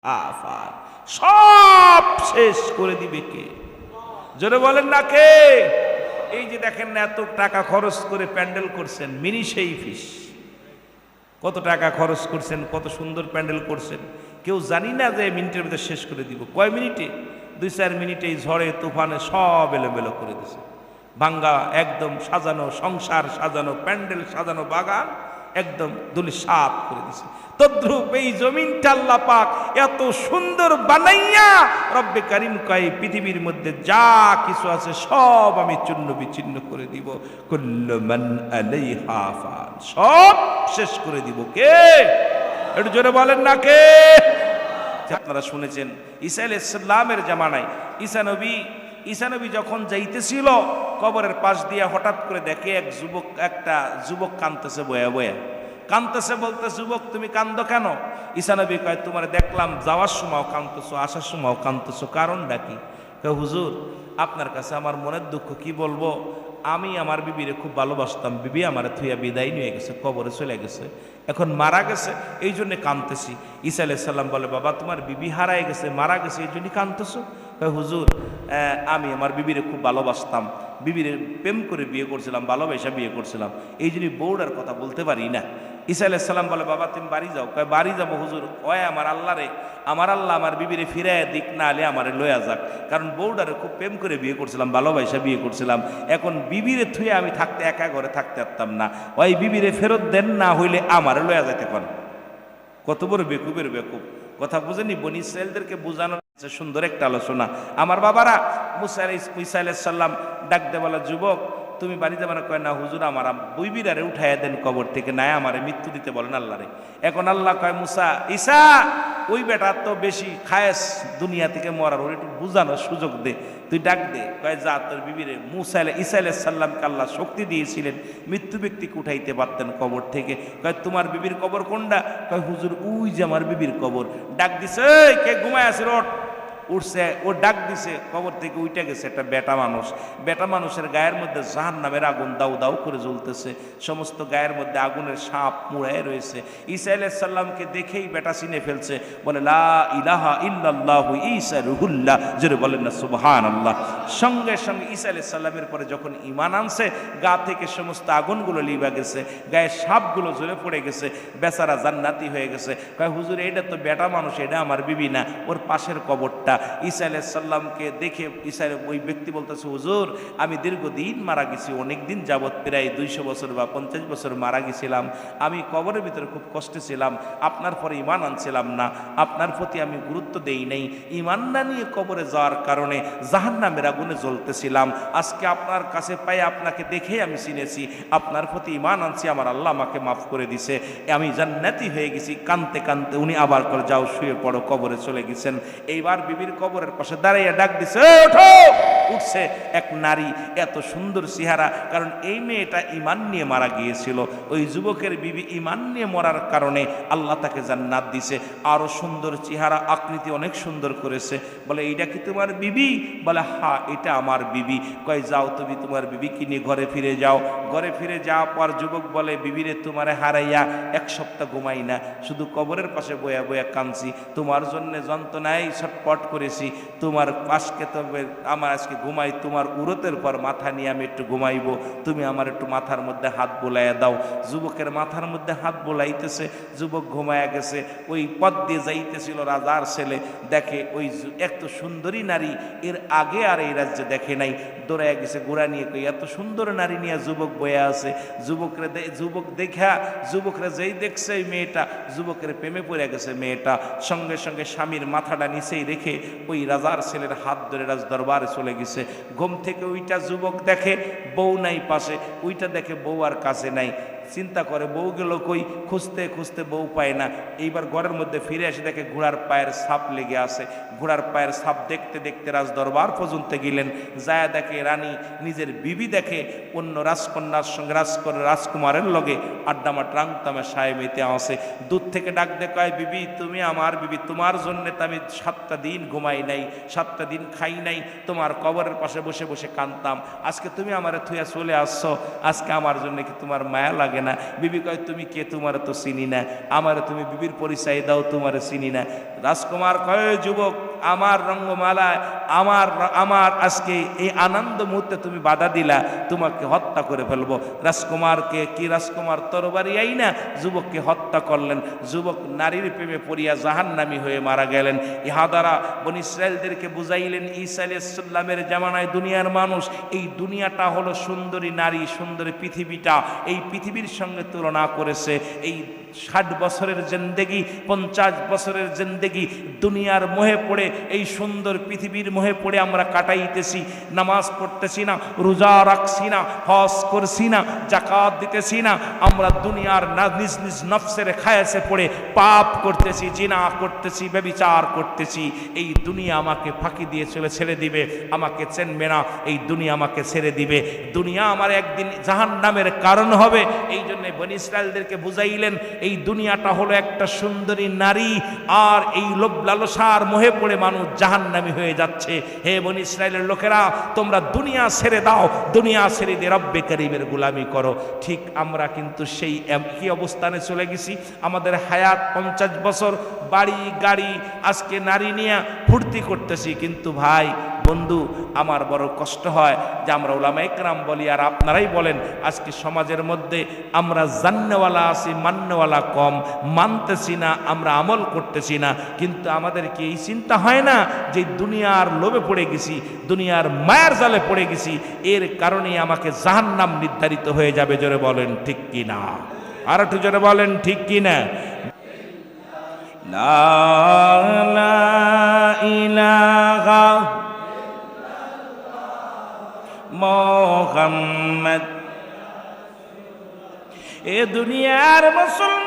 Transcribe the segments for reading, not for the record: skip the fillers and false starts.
আফান, সব শেষ করে দিবে কে? জোরে বলেন না কে? এই যে দেখেন না, এত টাকা খরচ করে প্যান্ডেল করছেন, মিনি সেই ফিস। কত টাকা খরচ করছেন, কত সুন্দর প্যান্ডেল করছেন, কেউ জানি না যে মিনিটের ভিতরে শেষ করে দিব। কয় মিনিটে? 2-4 মিনিটে এই ঝড়ে তুফানে সব এলোমেলো করে দিছে। ভাঙ্গা একদম সাজানো সংসার, সাজানো প্যান্ডেল, সাজানো বাগান একদম ধূলিসাৎ করে দিছে। তদ্রূপ এই জমিনটা আল্লাহ পাক এত সুন্দর বানাইয়া রব্বে কারীম কয় পৃথিবীর মধ্যে যা কিছু আছে সব আমি চূর্ণ বিচ্ছিন্ন করে দিব। কুল্লু মান আলাইহা ফান, সব শেষ করে দিব কে? একটু জোরে বলেন না কে? আপনারা শুনেছেন ঈসা আলাইহিস সালামের জামানায় ঈসা নবী যখন যাইতেছিল কবরের পাশ দিয়ে হঠাৎ করে দেখে একটা যুবক কাঁদতেছে, বয়া বয়া কাঁদতেছে, বলতে, যুবক তুমি কান্দো কেন? ঈসা নবী কয়, তোমার দেখলাম যাওয়ার সময় কাঁদতেছো, আসার সময় কাঁদতেছো, কারণটা কি? কয়, হুজুর আপনার কাছে আমার মনের দুঃখ কি বলবো, আমি আমার বিবিরে খুব ভালোবাসতাম, বিবি আমার থুইয়া বিদায় নিয়ে গেছে, কবরে চলে গেছে, এখন মারা গেছে, এই জন্যে কাঁদতেছি। ঈসা আলাইহিস সালাম বলে, বাবা তোমার বিবি হারায় গেছে, মারা গেছে, এই জন্যই কাঁদতেছো? কয়, হুজুর আমি আমার বিবিরে খুব ভালোবাসতাম, বিবিরে প্রেম করে বিয়ে করছিলাম, ভালোবাসা বিয়ে করছিলাম, এই জন্যই বউডার কথা বলতে পারি না। ঈসা আলাইহিস সালাম বলে, বাবা তুমি বাড়ি যাও। কয়, বাড়ি যাবো হুজুর? ওয় আমার আল্লাহ রে, আমার আল্লাহ আমার বিবিরে ফিরাইয়া দিক, না আলে আমারে লয়া যাক, কারণ বউডারে খুব প্রেম করে বিয়ে করছিলাম, ভালোবাসা বিয়ে করছিলাম, এখন বিবিরে থুয়ে আমি থাকতে একা ঘরে থাকতে পারতাম না, ওই বিবিরে ফেরত দেন, না হইলে আমারে লয়া যাইতে পারেন। কত বড় বেকুবের বেকুব, কথা বুঝেনি? বনি ইসরায়েলদেরকে বোঝানো সুন্দর একটা আলোচনা। আমার বাবারা, ঈসা আলাইহিস সালাম ডাক দে বলা, যুবক তুমি বাড়ি যাবে না? কয়, না হুজুর আমার বুইবিরারে উঠাইয়া দেন কবর থেকে, নাই আমারে মৃত্যু দিতে বলেন আল্লাহরে। এখন আল্লাহ কয়, মুসা, ঈসা ওই বেটা তো বেশি খায়েস দুনিয়া থেকে মরার, ওর একটু বুঝানোর সুযোগ দে, তুই ডাক দে। কয়, যা তোর বিবিরে। ঈসা আলাইহিস সালামকে আল্লাহ শক্তি দিয়েছিলেন, মৃত্যু ব্যক্তিকে উঠাইতে পারতেন কবর থেকে। কয়, তোমার বিবির কবর কোনটা? কয়, হুজুর ওই যে আমার বিবির কবর। ডাক দিছে, কে ঘুমায় আছে? রট উঠছে, ও ডাক দিছে, কবর থেকে উঠে গেছে একটা বেটা মানুষ। বেটা মানুষের গায়ের মধ্যে জাহান্নামের আগুন দাউ দাউ করে জ্বলতেছে, সমস্ত গায়ের মধ্যে আগুনের সাপ মুড়ায় রয়েছে। ঈসা আলাইহিস সালামকে দেখেই বেটা চিনে ফেলছে, বলে, লা ইলাহা ইল্লাল্লাহু ঈসা রুহুল্লাহ, জোরে বলেন না সুবহানাল্লাহ। সঙ্গে সঙ্গে ঈসা আলাইহিস সালামের পরে যখন ঈমান আনছে, গা থেকে সমস্ত আগুনগুলো লিবা গেছে, গায়ে সাপগুলো জ্বলে পড়ে গেছে, বেচারা জান্নাতি হয়ে গেছে। কয়, হুজুর এটা তো বেটা মানুষ, এটা আমার বিবি না, ওর পাশের কবরটা। ঈসা আলাইহিস সালামকে দেখে ওই ব্যক্তি বলতেছে, হুজুর আমি দীর্ঘদিন মারা গেছি, অনেক দিন যাবৎ, প্রায় 200 বছর বা 50 বছর মারা গেছিলাম, আমি কবরের ভিতরে খুব কষ্টে ছিলাম, আপনার পরে ঈমান আনছিলাম না, আপনার প্রতি আমি গুরুত্ব দেই নাই, ঈমান না নিয়ে কবরে যাওয়ার কারণে জাহান্নামের আগুনে জ্বলতেছিলাম, আজকে আপনার কাছে পাই, আপনাকে দেখেই আমি চিনেছি, আপনার প্রতি ঈমান আনছি, আমার আল্লাহ আমাকে মাফ করে দিছে, আমি জান্নাতি হয়ে গেছি। কানতে কানতে উনি আবার করে, যাও শুয়ে পড়ো, কবরে চলে গেছেন। এইবার বিবির কবরের পাশে দাঁড়াইয়া ডাক দিছে, ওঠো। উঠছে এক নারী, এত সুন্দর চেহারা, কারণ এই মেয়েটা ঈমান নিয়ে মারা গিয়েছিল, ওই যুবকের বিবি ঈমান নিয়ে মরার কারণে আল্লাহ তাকে জান্নাত দিছে, আরো সুন্দর চেহারা, আকৃতি অনেক সুন্দর করেছে। বলে, এইটা কি তোমার বিবি? বলে, হ্যাঁ এটা আমার বিবি। কয়, যাও তুমি তোমার বিবিকে নিয়ে ঘরে ফিরে যাও। ঘরে ফিরে যাওয়ার পর যুবক বলে, বিবিরে তোমারে হারাইয়া 1 সপ্তাহ ঘুমাই না, শুধু কবরের পাশে বয়া বয়া কাঁদছি, তোমার জন্য যন্ত্রণায় ছটপট করেছি, তোমার পাশকে তবে আমার আজকে ঘুমাই, তোমার উরতের পর মাথা নিয়ে আমি একটু ঘুমাইবো, তুমি আমার একটু মাথার মধ্যে হাত বোলাইয়া দাও। যুবকের মাথার মধ্যে হাত বোলাইতেছে, যুবক ঘুমায়া গেছে। ওই পথ দিয়ে যাইতেছিল রাজার ছেলে, দেখে ওই এত সুন্দরী নারী এর আগে আর এই রাজ্যে দেখে নাই, দৌড়াইয়া গেছে ঘোড়া নিয়ে, কই এত সুন্দর নারী নিয়ে যুবক বয়া আছে। যুবক দেখা, যুবকরা যেই দেখছে এই মেয়েটা, যুবকের প্রেমে পড়ে গেছে মেয়েটা, সঙ্গে সঙ্গে স্বামীর মাথাটা নিচেই রেখে ওই রাজার ছেলের হাত ধরে রাজ দরবারে চলে গেছে। ঘুম থেকে ওইটা যুবক দেখে বউ নাই পাশে, ওইটা দেখে বউ আর কাছে নাই, চিন্তা করে বউ গেল কই, খুঁজতে খুঁজতে বউ পায় না। এইবার ঘরের মধ্যে ফিরে এসে দেখে ঘোড়ার পায়ের ছাপ লেগে আছে। ঘোড়ার পায়ের ছাপ দেখতে দেখতে রাজ দরবার পর্যন্ত গেলেন, যায় দেখে রানী নিজের বিবি দেখে অন্য রাজকন্যার সঙ্গে রাজকুমারের লগে আড্ডা মাটরাং তামে সাহেবেতে আসে। দূর থেকে ডাক দেখায়, বিবি তুমি আমার বিবি, তোমার জন্যে তো আমি 7টা দিন ঘুমাই নাই, 7টা দিন খাই নাই, তোমার কবরের পাশে বসে বসে কাঁদতাম, আজকে তুমি আমার থুয়া চলে আসছো, আজকে আমার জন্য কি তোমার মায়া লাগে লাগে না। বিবি কয় তুমি কে, তোমার তো চিনি না। আমার তুমি বিবির পরিচয় দাও, তোমার চিনি না। রাজকুমার কয় যুবক, আমার রঙ্গমালায় আমার আজকে এই আনন্দ মুহূর্তে তুমি বাধা দিলা, তোমাকে হত্যা করে ফেলবো। রাজকুমারকে কি রাজকুমার তরবারি আইনা যুবককে হত্যা করলেন। যুবক নারীর প্রেমে পড়িয়া জাহান্নামী হয়ে মারা গেলেন। ইহা দ্বারা বনী ইসরায়েলদেরকে বুঝাইলেন ঈসা আলাইহিস সালামের জামানায় দুনিয়ার মানুষ, এই দুনিয়াটা হলো সুন্দরী নারী, সুন্দরী পৃথিবীটা এই পৃথিবীর সঙ্গে তুলনা করেছে। এই 60 বছরের জিন্দেগি, 50 বছরের জিন্দেগি দুনিয়ার মোহে পড়ে, এই সুন্দর পৃথিবীর মোহে পড়ে আমরা কাটাইতেছি। নামাজ পড়তেছি না, রোজা রাখছি না, হজ করছি না, যাকাত দিতেছি না। আমরা দুনিয়ার নিজ নিজ নফসের খায়াসে পড়ে পাপ করতেছি, জিনা করতেছি, ব্যভিচার করতেছি। এই দুনিয়া আমাকে ফাঁকি দিয়ে ছেড়ে দিবে, আমাকে চেনবে না। এই দুনিয়া আমাকে ছেড়ে দিবে, দুনিয়া আমার একদিন জাহান্নামের কারণ হবে। এই জন্য বনী ইসরায়েলদেরকে বুঝাইলেন এই দুনিয়াটা হলো একটা সুন্দরী নারী, আর এই লোভ লালসার মোহে পড়ে মানুষ জাহান্নামী হয়ে যাচ্ছে। হে বনী ইসরায়েলের লোকেরা, তোমরা দুনিয়া ছেড়ে দাও, দুনিয়া ছেড়ে দিয়ে রব্বে কারীমের গোলামি করো। ঠিক আমরা কিন্তু সেই একই অবস্থানে চলে গেছি। আমাদের হায়াত 50 বছর, বাড়ি গাড়ি, আজকে নারী নিয়ে ফুর্তি করতেছি। কিন্তু ভাই বন্ধু, আমার বড় কষ্ট হয় যে আমরা উলামায়ে কেরাম বলি আর আপনারাই বলেন, আজকে সমাজের মধ্যে আমরা জান্নেওয়ালা আছি, মান্যওয়ালা কম। মানতেছি না, আমরা আমল করতেছি না। কিন্তু আমাদের কি এই চিন্তা হয় না যে দুনিয়ার লোভে পড়ে গেছি, দুনিয়ার মায়ার জালে পড়ে গেছি, এর কারণেই আমাকে জাহান্নাম নির্ধারিত হয়ে যাবে? জোরে বলেন ঠিক কি না? আর একটু জোরে বলেন ঠিক কি না? লা ইলাহা মোহাম্মদ। এ দুনিয়ার মুসলমান,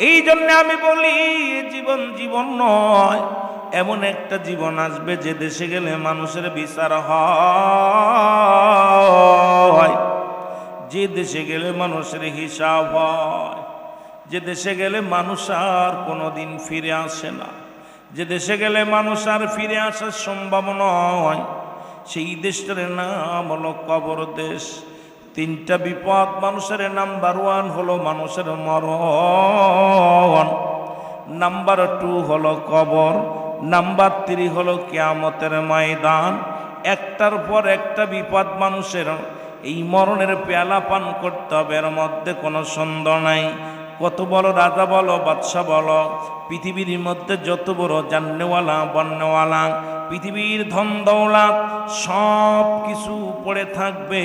এই জন্য আমি বলি জীবন জীবন নয়, এমন একটা জীবন আসবে যে দেশে গেলে মানুষের বিচার হয়, যে দেশে গেলে মানুষের হিসাব হয়, যে দেশে গেলে মানুষ আর কোনোদিন ফিরে আসে না, যে দেশে গেলে মানুষ আর ফিরে আসার সম্ভব নয়, সেই দেশটার নাম হলো কবর দেশ। 3টা বিপদ মানুষের, নাম্বার 1 হলো মানুষের মরণ, নাম্বার 2 হলো কবর, নাম্বার 3 হলো কিয়ামতের ময়দান। একটার পর একটা বিপদ মানুষের। এই মরণের পেয়ালা পান করতে হবে, এর মধ্যে কোনো সন্দেহ নাই। কত বড় রাজা বলো, বাদশা বলো, পৃথিবীর মধ্যে যত বড় জান্নেওয়ালা বন্নেওয়ালা, পৃথিবীর ধন দৌলত সব কিছু পড়ে থাকবে,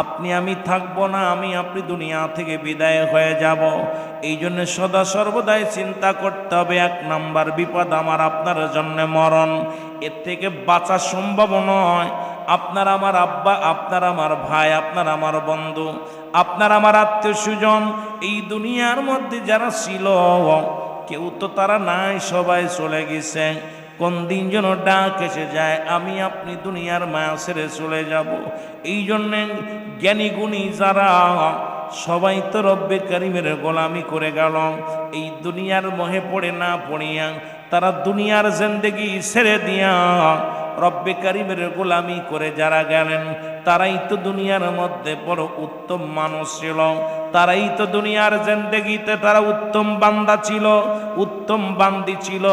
আপনি আমি থাকবো না, আমি আপনি দুনিয়া থেকে বিদায় হয়ে যাব। এই জন্য সদা সর্বদাই চিন্তা করতে হবে, 1 নাম্বার বিপদ আমার আপনার জন্য মরণ। এর থেকে বাঁচা সম্ভব নয়। আপনার আমার আব্বা, আপনার আমার ভাই, আপনার আমার বন্ধু, আপনার আমার আত্মীয় স্বজন, এই দুনিয়ার মধ্যে যারা ছিল কেউ তো তারা নাই, সবাই চলে গেছে। কোন দিন যেন ডাক এসে যায়, আমি আপনি দুনিয়ার মায়া ছেড়ে চলে যাব। এই জন্যে জ্ঞানী গুণী যারা সবাই তো রব্বে কারীমের গোলামি করে গেল। এই দুনিয়ার মোহে পড়ে না পড়িয়া তারা দুনিয়ার জিন্দেগি ছেড়ে দিয়া রব্বে কারীমের গোলামি করে যারা গেলেন, তারাই তো দুনিয়ার মধ্যে বড় উত্তম মানুষ ছিল। তারাই তো দুনিয়ার জিন্দেগিতে তারা উত্তম বান্দা ছিল, উত্তম বান্দি ছিল।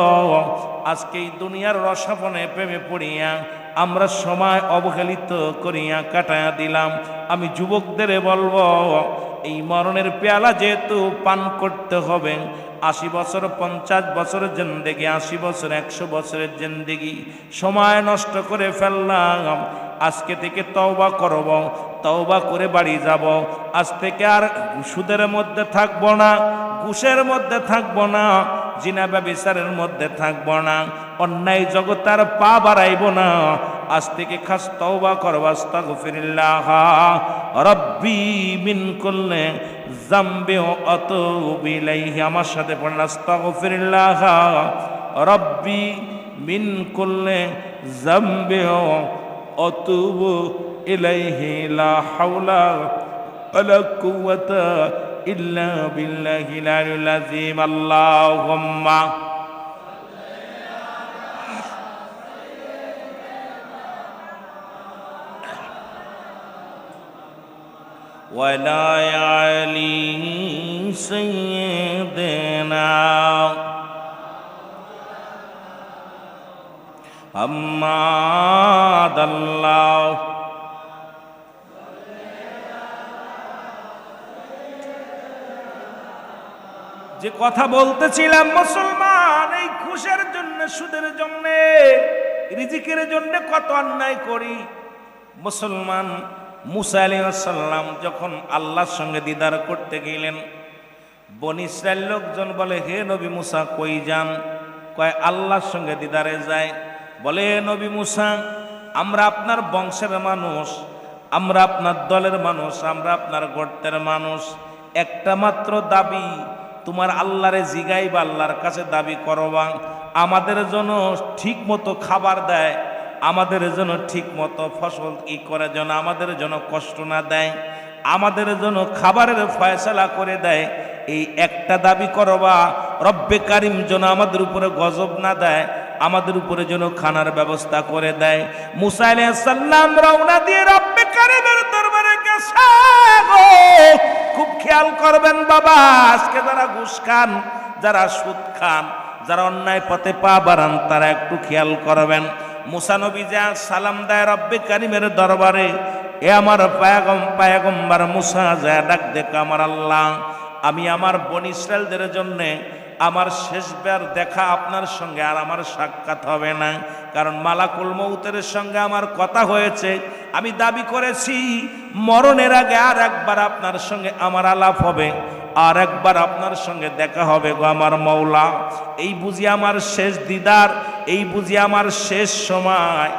আজকে এই দুনিয়ার রসাপনে প্রেমে পড়িয়া আমরা সময় অবহেলিত করিয়া কাটায়া দিলাম। আমি যুবকদের বলবো, এই মরণের পেয়ালা যেহেতু পান করতে হবে, 80 বছর 50 বছরের জিন্দেগি, 80 বছর 100 বছরের জিন্দেগি সময় নষ্ট করে ফেললাম। আজকে থেকে তওবা করব, তওবা করে বাড়ি যাব। আজ থেকে আর সুদের মধ্যে থাকবো না, ঘুষের মধ্যে থাকবো না, জিনা ব্যভিচারের মধ্যে থাকবো না, অন্যায় জগতার পা বাড়াইব না। আজ থেকে খাস তওবা করব, আস্তাগফিরুল্লাহ রব্বি মিন কুল্লি যামবি ওয়া আতুবু ইলাইহি। আমার সাথে পড়েন, আস্তাগফিরুল্লাহ রব্বি মিন কুল্লি যামবি ওয়া আতুবু ইলাইহি, লা হাওলা ওয়ালা কুওয়াতা ইল্লা বিল্লাহিল আলিয়্যিল আযীম। আল্লাহুম্মা وعلى آل سيدنا محمد الله যে কথা বলতেছিলাম, মুসলমান এই খুশের জন্য, সুদের জন্য, রিজিকের জন্য কত অন্যায় করি। মুসলমান মুসা আলাইহিস সালাম যখন আল্লাহর সঙ্গে দিদার করতে গেলেন, বনি ইসরাইল লোকজন বলে, হে নবী মুসা কই যান? কয় আল্লাহর সঙ্গে দিদারে যায়। বলে, নবী মুসা, আমরা আপনার বংশের মানুষ, আমরা আপনার দলের মানুষ, আমরা আপনার গোত্রের মানুষ, একটা মাত্র দাবি, তোমার আল্লাহরে জিগাইবা, আল্লাহর কাছে দাবি করবা আমাদের জন্য ঠিক মতো খাবার দেয়, আমাদের জন্য ঠিক মতো ফসল করে, যেন আমাদের জন্য কষ্ট না দেয়, আমাদের জন্য খাবারের ফয়সালা করে দেয়। এই একটা দাবি করবা, রব্বে কারিম যেন আমাদের উপরে গজব না দেয়, আমাদের উপরে যেন খানার ব্যবস্থা করে দেয়। মুসা আলাইহিস সালাম রওনা দিয়ে রব্বে কারিমের দরবারে গেছে। খুব খেয়াল করবেন বাবা, আজকে যারা ঘুষ খান, যারা সুদ খান, যারা অন্যায় পথে পা বাড়ান, তারা একটু খেয়াল করবেন। মুসা নবী যা সালাম দেয় রব্বে কারিমের দরবারে, এ আমার পায়গম্বর মুসা যায় ডাক দেখ, আমার আল্লাহ, আমি আমার বনি ইসরাইলদের জন্য আমার শেষবার দেখা আপনার সঙ্গে আর আমার সাক্ষাৎ হবে না, কারণ মালাকুল মউতের সঙ্গে আমার কথা হয়েছে। আমি দাবি করেছি মরণের আগে আর একবার আপনার সঙ্গে আমার আলাপ হবে, আর একবার আপনার সঙ্গে দেখা হবে গো আমার মওলা। এই বুঝি আমার শেষ দিদার, এই বুঝি আমার শেষ সময়।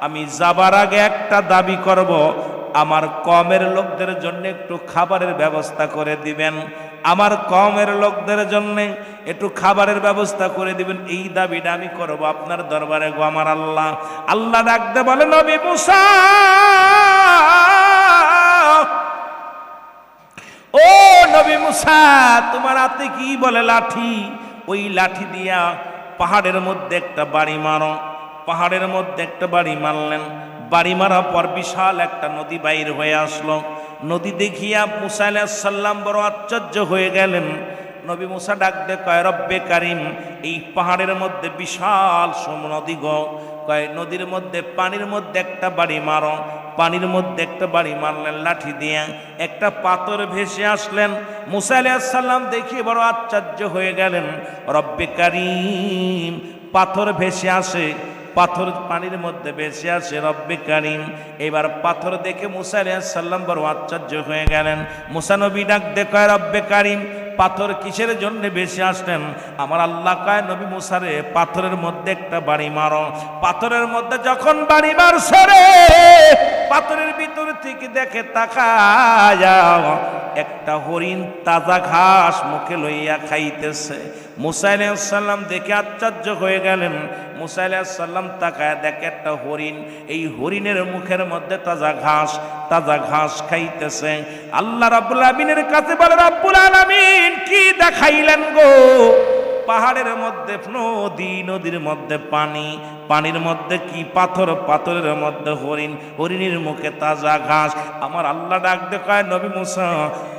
আমি যাবার আগে একটা দাবি করব, আমার কমের লোকদের জন্য একটু খাবারের ব্যবস্থা করে দিবেন, আমার কমের লোকদের জন্য একটু খাবারের ব্যবস্থা করে দিবেন। এই দাবিটা আমি করব আপনার দরবারে গো আমার আল্লাহ। আল্লাহ ডাকতে বলে, নবী মুসা, ও নবী মুসা, তোমার হাতে কি বলে? লাঠি। ওই লাঠি দিয়া পাহাড়ের মধ্যে একটা বাড়ি মারো। পাহাড়ের মধ্যে একটা বাড়ি মারলেন। বাড়ি মারার পর বিশাল একটা নদী বাইর হয়ে আসলো। নদী দেখিয়া মুসা আলাইহিস সালাম বড় আশ্চর্য হয়ে গেলেন। নবী মুসা ডাক দে কয়, রব্বে কারিম, এই পাহাড়ের মধ্যে বিশাল নদী গো, কয় নদীর মধ্যে পানির মধ্যে একটা বাড়ি মারো। পানির মধ্যে একটা বাড়ি মারলেন লাঠি দিয়ে, একটা পাথর ভেসে আসলেন। মুসা আলাইহিস সালাম দেখে বড় আশ্চর্য হয়ে গেলেন, রব্বে কারিম, পাথর ভেসে আসে, পাথর পানির মধ্যে ভেসে আসে, রব্বে কারিম। এবার পাথর দেখে মুসা আলাইহিস সালাম বড় আশ্চর্য হয়ে গেলেন। মুসা নবী ডাক দে কয়, রব্বে কারিম, পাথর কিসের জন্য ভেসে আসলেন? আমার আল্লাহ কয়, নবী মুসা রে, পাথরের মধ্যে একটা বাড়ি মারো। পাথরের মধ্যে যখন বাড়ি মারছে রে, পাথরের ভিতর থেকে দেখে তাকায়া একটা হরিণ তাজা ঘাস মুখে লইয়া খাইতেছে। মুসা আলাইহিস সালাম দেখে আশ্চর্য হয়ে গেলেন। মুসা আলাইহিস সালাম তাকায় দেখে একটা হরিণ, এই হরিণের মুখের মধ্যে তাজা ঘাস খাইতেছে। আল্লাহ রাব্বুল আলামিনের কাছে বলে, রাব্বুল আলামিন কি দেখাইলেন গো? পাহাড়ের মধ্যে নদী, নদীর মধ্যে পানি, পানির মধ্যে কি পাথর, পাথরের মধ্যে হরিণ, হরিণের মুখে তাজা ঘাস। আমার আল্লাহ ডাক দেখায়, নবী মুসা,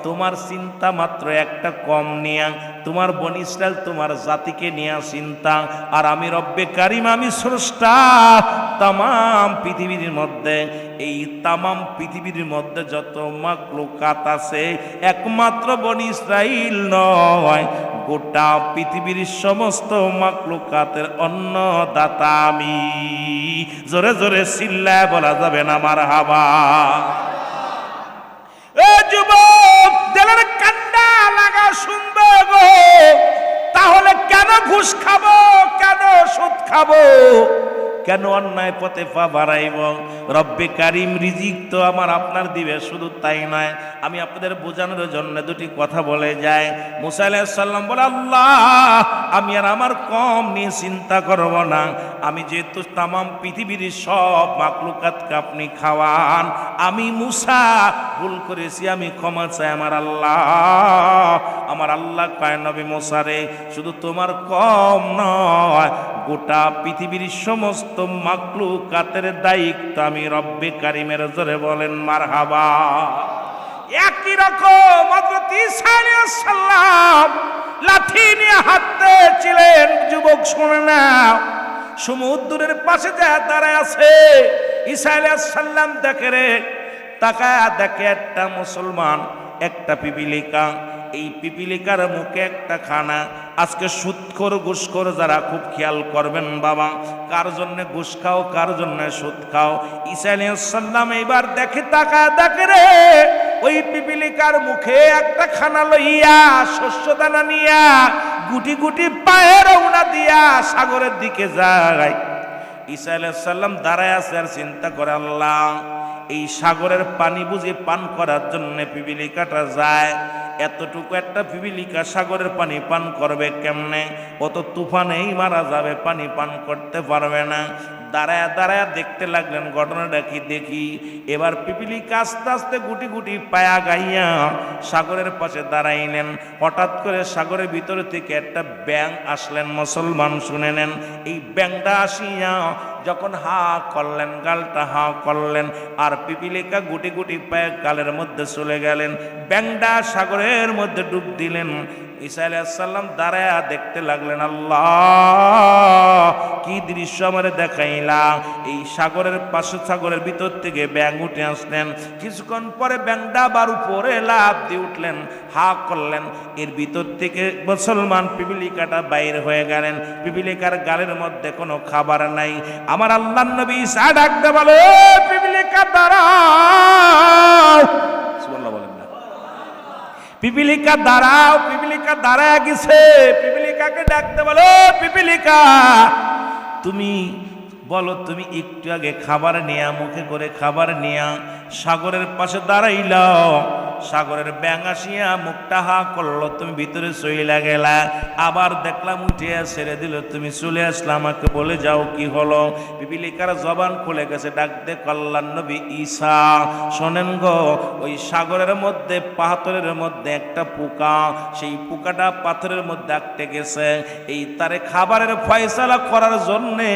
তোমার চিন্তা মাত্র একটা কম নিয়া, তোমার বনি ইসরাইল তোমার জাতিকে নিয়ে চিন্তা, আর আমি রব্বে কারিম, আমি স্রষ্টা। তামাম পৃথিবীর মধ্যে, এই তামাম পৃথিবীর মধ্যে যত মাখলুকাত আছে, একমাত্র বনি ইসরাইল নয়, গোটা পৃথিবীর সমস্ত মাখলুকাতের অন্নদাতা আমি। জোরে জোরে চিল্লায় বলা যাবে না মারহাবা? এ যুবক, দিলের কান্না লাগা শুনবে গো, তাহলে কেন ঘুষ খাবো, কেন সুদ খাবো, কেন অন্যায় পথে পা বাড়াইব? রব্বে কারিম রিজিক তো আমার আপনার দিবে, শুধু তাই নয়, আমি আপনাদের বোঝানোর জন্য দুটি কথা বলে যাই। মুসা আলাইহিস সালাম বলে, আল্লাহ, আমি আর আমার কম নিয়ে চিন্তা করব না, আমি যেহেতু তামাম পৃথিবীর সব মাখলুকাতকে আপনি খাওয়ান, আমি মুসা ভুল করেছি, আমি ক্ষমা চাই আমার আল্লাহ। আমার আল্লাহ কয়, নবী মুসা রে, শুধু তোমার কম নয়, গোটা পৃথিবীর সমস্ত মাখলুকাতের দায়িত্ব আমি রব্বে কারিমের। জোরে বলেন মারহাবা। একই রকম হযরত ঈসা আলাইহিস সালাম লাঠি নিয়ে হাঁটতে ছিলেন। যুবক শুনে নাও, সমুদ্রের পাশে যা দাঁড়ায় আছে ঈসা আলাইহিস সালাম দেখে রে, তাকায়া দেখে একটা মুসলমান, একটা পিপিলিকা। এই পিপিলিকার মুখে একটা খানা। আজকে সুদখোর ঘুষখোর যারা খুব খেয়াল করবেন বাবা, কার জন্য ঘুষ খাও, কার জন্য সুদ খাও। ঈসা আলাইহিস সালাম এইবার দেখে, তাকায়া দেখে রে, ওই পিপিলিকার মুখে একটা খানা লইয়া শস্য দানা নিয়া গুটি গুটি পায়ে রওনা দিয়া সাগরের দিকে যায়। ঈসা আলাইহিস সালাম দাঁড়ায় আছে আর চিন্তা করে, আল্লাহ, এই সাগরের পানি বুঝি পান করার জন্য পিপিলিকাটা যায়। এতটুকু একটা পিপিলিকা সাগরের পানি পান করবে কেমনে? অত তুফানেই মারা যাবে, পানি পান করতে পারবে না। দাঁড়ায় দাঁড়ায় দেখতে লাগলেন ঘটনাটা কি দেখি। এবার পিপিলিকা আস্তে আস্তে গুটি গুটি পায়া গাইয়া সাগরের পাশে দাঁড়াইলেন। হঠাৎ করে সাগরের ভিতরে থেকে একটা ব্যাঙ আসলেন। মুসলমান শুনে নেন, এই ব্যাঙটা আসিয়া যখন হা করলেন, গালটা হা করলেন, আর পিপিলিকা গুটি গুটি পায়ে গালের মধ্যে চলে গেলেন। ব্যাঙটা সাগরের মধ্যে ডুব দিলেন। ঈসা আলাইহিস সালাম দাঁড়ায়া দেখতে লাগলেন, আল্লাহ, কি দৃশ্য আমারে দেখাইলা। এই সাগরের পাশে, সাগরের ভিতর থেকে ব্যাঙ উঠে আসলেন। কিছুক্ষণ পরে ব্যাঙটা আবার উপরে লাফ দিয়ে উঠলেন, হা করলেন। এর ভিতর থেকে মুসলমান পিপিলিকাটা বাইর হয়ে গেলেন। পিপিলিকার গালের মধ্যে কোনো খাবার নাই। আমার আল্লাহর নবী ঈসা ডাকতে বলে, পিপিলিকা দাঁড়াও। সুবহানাল্লাহ বলেন না? পিপিলিকা দাঁড়াও। পিপিলিকা দাঁড়ায় গেছে। পিপিলিকাকে ডাকতে বলো, পিপিলিকা তুমি বলো, তুমি একটু আগে খাবার নিয়া, মুখে করে খাবার নিয়া সাগরের পাশে দাঁড়াইলাও। সাগরের ব্যাঙ আসিয়া মুখটা হা করলো, তুমি ভিতরে চইলা গেলা। আবার দেখলাম উঠিয়া ছেড়ে দিল, তুমি চলে আসলা, আমাকে বলে যাও কি হলো। পিপিলিকার জবান খুলে গেছে। ডাক দে আল্লাহর নবী ঈসা, শোনেন গো, ওই সাগরের মধ্যে পাথরের মধ্যে একটা পোকা, সেই পোকাটা পাথরের মধ্যে আটকে গেছে। এই তারে খাবারের ফয়সালা করার জন্যে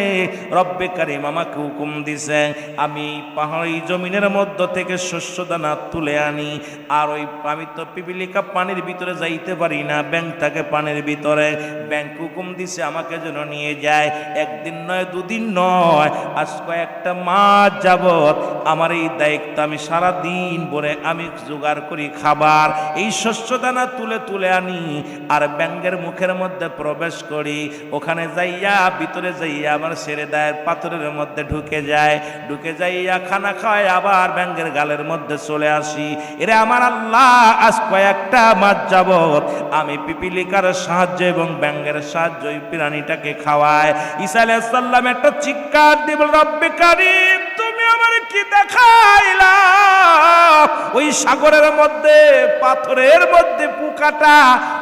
রব্বে কারিম আমাকে হুকুম দিছে, আমি পাহাড়ি জমিনের মধ্য থেকে শস্য দানা তুলে আনি। আর ওই আমি তো পিপিলিকা পানির ভিতরে যাইতে পারি না, ব্যাঙটাকে পানির ভিতরে। ব্যাঙ হুকুম দিছে আমাকে যেন নিয়ে যায়। একদিন নয়, দুদিন নয়, আজ কয়েকটা মাস যাবত আমার এই দায়িত্ব। আমি সারা দিন ভরে আমি জোগাড় করি খাবার, এই শস্য দানা তুলে তুলে আনি, আর ব্যাঙের মুখের মধ্যে প্রবেশ করি। ওখানে যাইয়া ভিতরে যাইয়া আমার ছেড়ে দেয়, পাথরের মধ্যে ঢুকে যায়। ঢুকে যাইয়া খানা খায়, আবার ব্যাঙের গালের মধ্যে চলে আসি। এরে আমার আল্লাহ, আজ কয়েকটা মাস যাবত আমি পিপিলিকার সাহায্য এবং ব্যাঙের সাহায্য ওই প্রাণীটাকে খাওয়ায়। ঈসা আলাইহিস সালাম একটা চিৎকার দিব, রব্বে কারীম, তুমি আমার কি দেখাইলা? ওই সাগরের মধ্যে, পাথরের মধ্যে পোকাটা,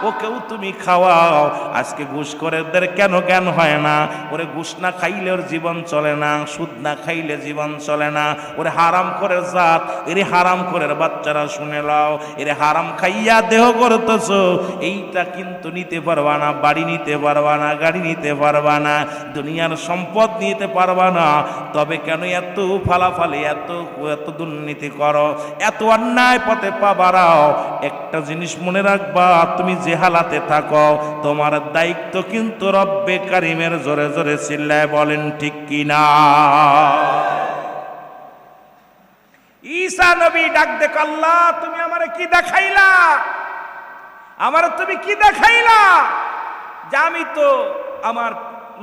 ওকেও তুমি খাওয়াও। আজকে ঘুষ করে ওদের কেন জ্ঞান হয় না? ওরে ঘুষ না খাইলে ওর জীবন চলে না, সুদ না খাইলে জীবন চলে না। ওরে হারাম করে জাত, এরে হারাম করে বাচ্চারা শুনে লাও, এরে হারাম খাইয়া দেহ করতেছ, এইটা কিন্তু নিতে পারবা না। বাড়ি নিতে পারবা না, গাড়ি নিতে পারবা না, দুনিয়ার সম্পদ নিতে পারবা না। তবে কেন এত ফালাফালি, এত এত দুর্নীতি করো, এত অন্যায় পথে পা বাড়াও? একটা জিনিস মনে রাখবা, তুমি যে হালাতে থাকো, তোমার দায়িত্ব কিন্তু রব্বে কারিমের। জোরে জোরে চিল্লায় বলেন ঠিক কিনা? ঈসা নবী ডাক দেখ, আল্লাহ, তুমি আমারে কি দেখাইলা? আমারে তুমি কি দেখাইলা? যে আমি তো আমার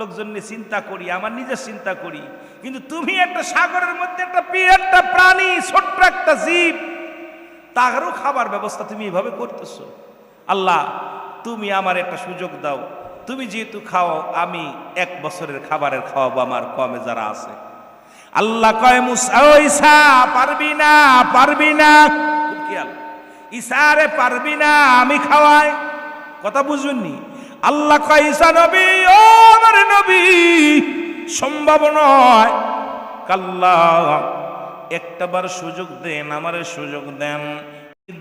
লোকজন নিয়ে চিন্তা করি, আমার নিজের চিন্তা করি, কিন্তু তুমি একটা সাগরের মধ্যে একটা প্রাণী, ছোট্ট একটা জীব, তারও খাবার ব্যবস্থা তুমি এভাবে করতেছো। আল্লাহ, তুমি আমার একটা সুযোগ দাও। তুমি যেহেতু খাও, আমি 1 বছরের খাবারের খাওয়াবো আমার কমে যারা আছে। আল্লাহ কয়, মুসা, ও ঈসা, পারবি না, পারবি না। ঈসা রে, পারবি না, আমি খাওয়াই। কথা বুঝুননি? আল্লাহ কয়, ঈসা নবী, ও আমার নবী, সম্ভব নয়। কাল্লা, একটাবার সুযোগ দেন, আমারে সুযোগ দেন।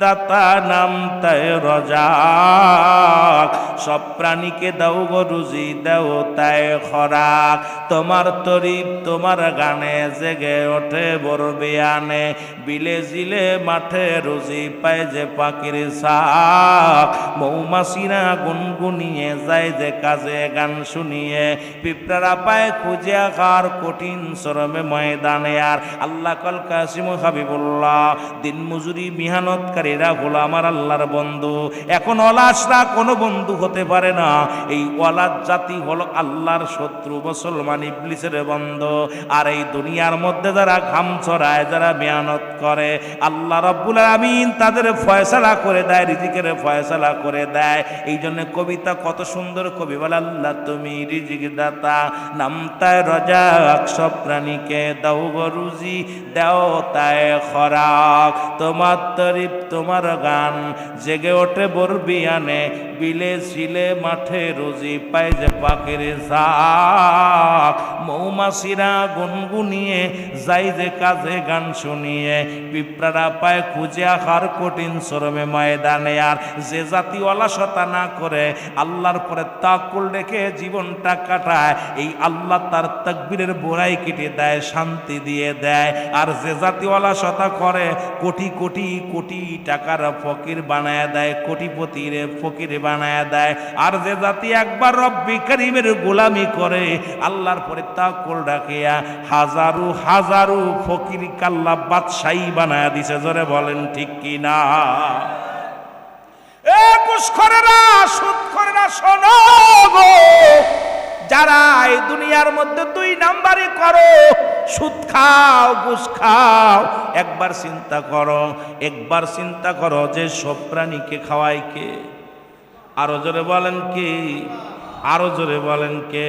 দাতা নাম তাই রজাক, সব প্রাণীকে দাও গো রুজি, দাও তাই খরাক। তোমার তরিব তোমার গানে জেগে ওঠে বড় বিয়ানে, বিলে জিলে মাঠে রুজি পায় যে পাখির শাক। মৌমাছিরা গুনগুনিয়ে যায় যে কাজে গান শুনিয়ে, পিঁপড়ারা পায় খুঁজে আকার কঠিন শ্রমে ময়দানে। আর আল্লাহ কল কাসিম হাবিবুল্লাহ, দিন মজুরি মিহানতকারীরা হলো আমার আল্লাহর বন্ধু। এখন অলাসরা কোনো বন্ধু হতে পারে না। এই ওয়ালাদ জাতি হলো আল্লাহর শত্রু, মুসলমান ইবলিসের বন্ধু। আর এই দুনিয়ার মধ্যে যারা ঘাম ছড়ায়, যারা মেহনত করে, আল্লাহ রাব্বুল আলামিন তাদের ফয়সালা করে দেয়, রিজিকের ফয়সালা করে দেয়। এই জন্য কবিতা কত সুন্দর, কবি বলে আল্লাহ তুমি রিজিক দাতা, নামতায় রজাক, সব প্রাণীকে দাও গো রুজি, দাও তাই খরাক। তোমার তরিব তোমার গান জেগে ওঠে বরবিয়ানে, বিলে ছিলে মাঠে রুজি পায় যে পাখির শাক। মৌমাছিরা গুনগুনিয়ে যাই যে কাজে গান শুনিয়ে, পিঁপড়ারা পায় খুঁজে আহার কঠিন শ্রমে ময়দানে। আর যে জাতি অলসতা না করে, আল্লাহর পরে তাওয়াক্কুল রেখে জীবনটা কাটায়, এই আল্লাহ তার তাকবীরের বোরাই কেটে দেয়, শান্তি দিয়ে দেয়। আর যে জাতি অলসতা করে, কোটি কোটি কোটি টাকার ফকির বানায় দেয়, কোটিপতির ফকির বানায় দেয়। আর যে জাতি একবার রব্বি কারীমের গোলামি করে, আল্লাহর পরে তাওয়াক্কুল রাখিয়া, হাজারো হাজারো ফকির কাল্লা বাদশাহী বানায় দিছে। জোরে বলেন ঠিক কি না? এ ঘুষখোরেরা, সুদখোরেরা, শোনো গো, যারা এই দুনিয়ার মধ্যে দুই নাম্বারই করো, সুদ খাও, ঘুষ খাও, একবার চিন্তা করো, একবার চিন্তা করো যে সব প্রাণীকে খাওয়ায় কে? আরো জোরে বলেন কে? আরো জোরে বলেন কে?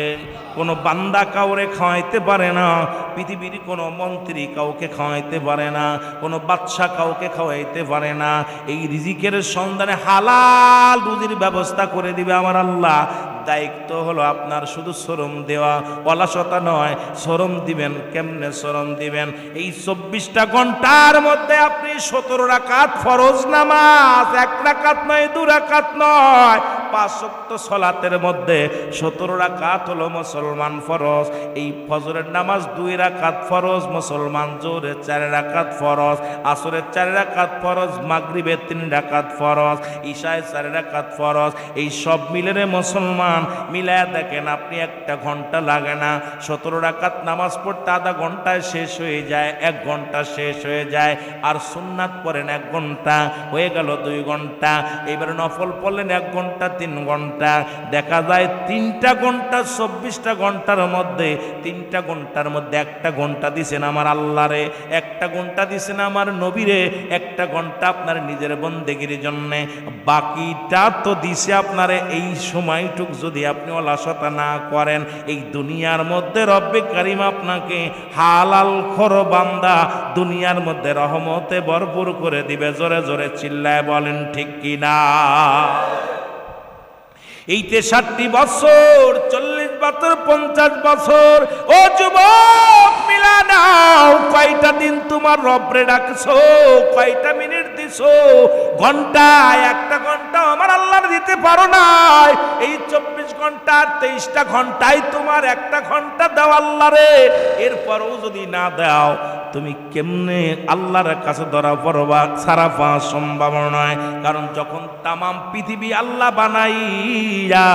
কোনো বান্দা কাউরে খাওয়াইতে পারে না, পৃথিবীর কোনো মন্ত্রী কাউকে খাওয়াইতে পারে না, কোনো বাদশা কাউকে খাওয়াইতে পারে না। এই রিজিকের সন্ধানে হালাল রুজির ব্যবস্থা করে দিবে আমার আল্লাহ। দায়িত্ব হলো আপনার শুধু শ্রম দেওয়া, অলসতা নয়। শ্রম দিবেন কেমনে? শ্রম দিবেন এই 24টা ঘন্টার মধ্যে আপনি 17 রাকাত ফরজ নামাজ, 1 রাকাত নয়, 2 রাকাত নয়, 5 ওয়াক্ত সালাতের মধ্যে 17 রাকাত হলো মুসলমান ফরজ। এই ফজরের নামাজ 2 রাকাত ফরজ মুসলমান, জোহরের 4 রাকাত ফরজ, আসরের 4 রাকাত ফরজ, মাগরিবের 3 রাকাত ফরজ, ইশায় 4 রাকাত ফরজ। এই সব মিলে রে মুসলমান, মিলায়া দেখেন আপনি 1 ঘন্টা লাগে না। 17 রাকাত নামাজ পড়তে আধা ঘন্টায় শেষ হয়ে যায়, 1 ঘন্টা শেষ হয়ে যায়। আর সুন্নাত পড়েন 1 ঘন্টা, হয়ে গেল 2 ঘন্টা। এবারে নফল পড়লেন 1 ঘন্টা, 3 ঘন্টা। দেখা যায় 3টা ঘন্টা 24টা ঘন্টার মধ্যে 3টা ঘন্টার মধ্যে 1টা ঘন্টা দিছেন আমার আল্লাহরে, 1টা ঘন্টা দিছেন আমার নবীরে, 1টা ঘন্টা আপনার নিজের বন্দেগীর জন্য। বাকিটা তো দিছে আপনারে এই সময়টুক যদি আপনি অলসতা না করেন, এই দুনিয়ার মধ্যে রব্বে কারীম আপনাকে হালাল খোর বান্দা দুনিয়ার মধ্যে রহমতে ভরপুর করে দিবে। জোরে জোরে চিল্লায় বলেন ঠিক কি না? এই 63 বছর, 40 বছর, 50 বছর, ও যুবক মিলা নাও, কয়টা দিন তোমার রবরে ডাকছো, কয়টা মিনিট দিছো? ঘন্টায় 1টা ঘন্টা আমার আল্লাহর দিতে পারো না। এই 24 ঘন্টা 23টা ঘন্টায় তোমার 1টা ঘন্টা দাও আল্লাহরে। এরপরও যদি না দাও, তুমি কেমনে আল্লাহর কাছে ধরা পড়বা? সারা পাওয়া সম্ভব নয়। কারণ যখন তামাম পৃথিবী আল্লাহ বানাইয়া,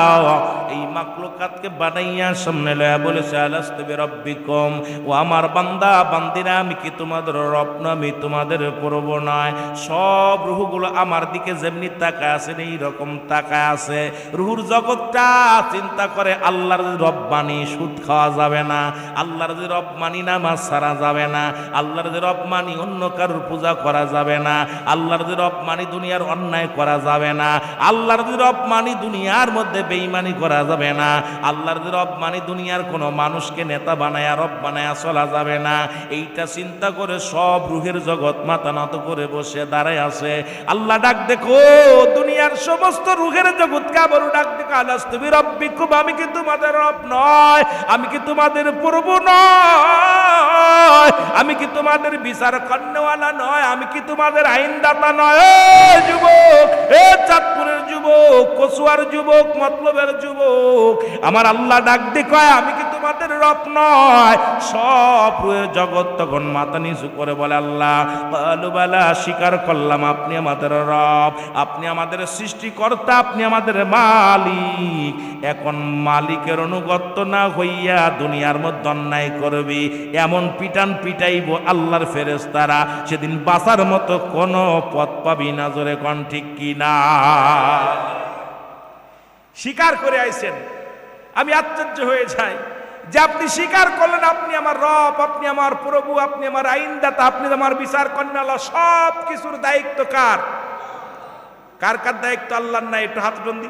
এই মাখলুকাতকে বানাইয়া সামনে লয়া বলেছে, আলাস্তু বিরাব্বিকুম, ও আমার বান্দা বান্দিরা, আমি কি তোমাদের রব না? আমি তোমাদের প্রভু নয়? সব রূহগুলো আমার দিকে যেমনি তাকায় আছে, এই রকম তাকায় আছে। রূহুর জগৎটা চিন্তা করে, আল্লাহর রব মানি সুদ খাওয়া যাবে না, আল্লাহর রব মানি নামাজ ছাড়া যাবে না, আল্লাহর রব মানি অন্য কারোর পূজা করা যাবে না, আল্লাহর রব মানি দুনিয়ার অন্যায় করা যাবে না, আল্লাহর রব মানি দুনিয়ার মধ্যে বেঈমানি করা যাবে না, আল্লাহর রব মানি দুনিয়ার কোনো মানুষকে নেতা বানায়া রব বানায়া চলা যাবে না। এইটা চিন্তা করে সব রূহের জগৎ মাথা নত করে বসে দাঁড়ায় আছে। আল্লাহ ডাক দেখো, দুনিয়ার সমস্ত রূহের জগৎ কাবরু ডাক দেখো, আলাস্তু বিরাব্বিকুম, আমি কি তোমাদের রব নয়? আমি কি তোমাদের প্রভু নয়? নয়? আমি কি তোমাদের বিচার করনেওয়ালা নয়? আমি কি তোমাদের আইনদাতা নয়? যুবক, চাঁদপুরের যুবক, কচুয়ার যুবক, মতলবের যুবক, আমার আল্লাহ ডাক দিয়ে কয় আমি কি তোমাদের রব নয়? সব জগৎ তখন মাথা নিচু করে বলে আল্লাহ ক্বালু বালা, স্বীকার করলাম আপনি আমাদের রব, আপনি আমাদের সৃষ্টিকর্তা, আপনি আমাদের মালিক। এখন মালিকের অনুগত্য না হইয়া দুনিয়ার মধ্যে অন্যায় করবি, এমন পিটান পিটাইব আল্লাহর ফেরেশতারা, সেদিন বাঁচার মতো কোনো পথ পাবি না। জোরে কোন ঠিক কি না? স্বীকার করে আইছেন। আমি আশ্চর্য হয়ে যাই যে আপনি স্বীকার করলেন আপনি আমার রব, আপনি আমার প্রভু, আপনি আমার আইনদাতা, আপনি আমার বিচার কর্ণালা। সব কিছুর দায়িত্ব কার? কার কার দায়িত্ব? আল্লাহর নাই? একটু হাত বন্দি।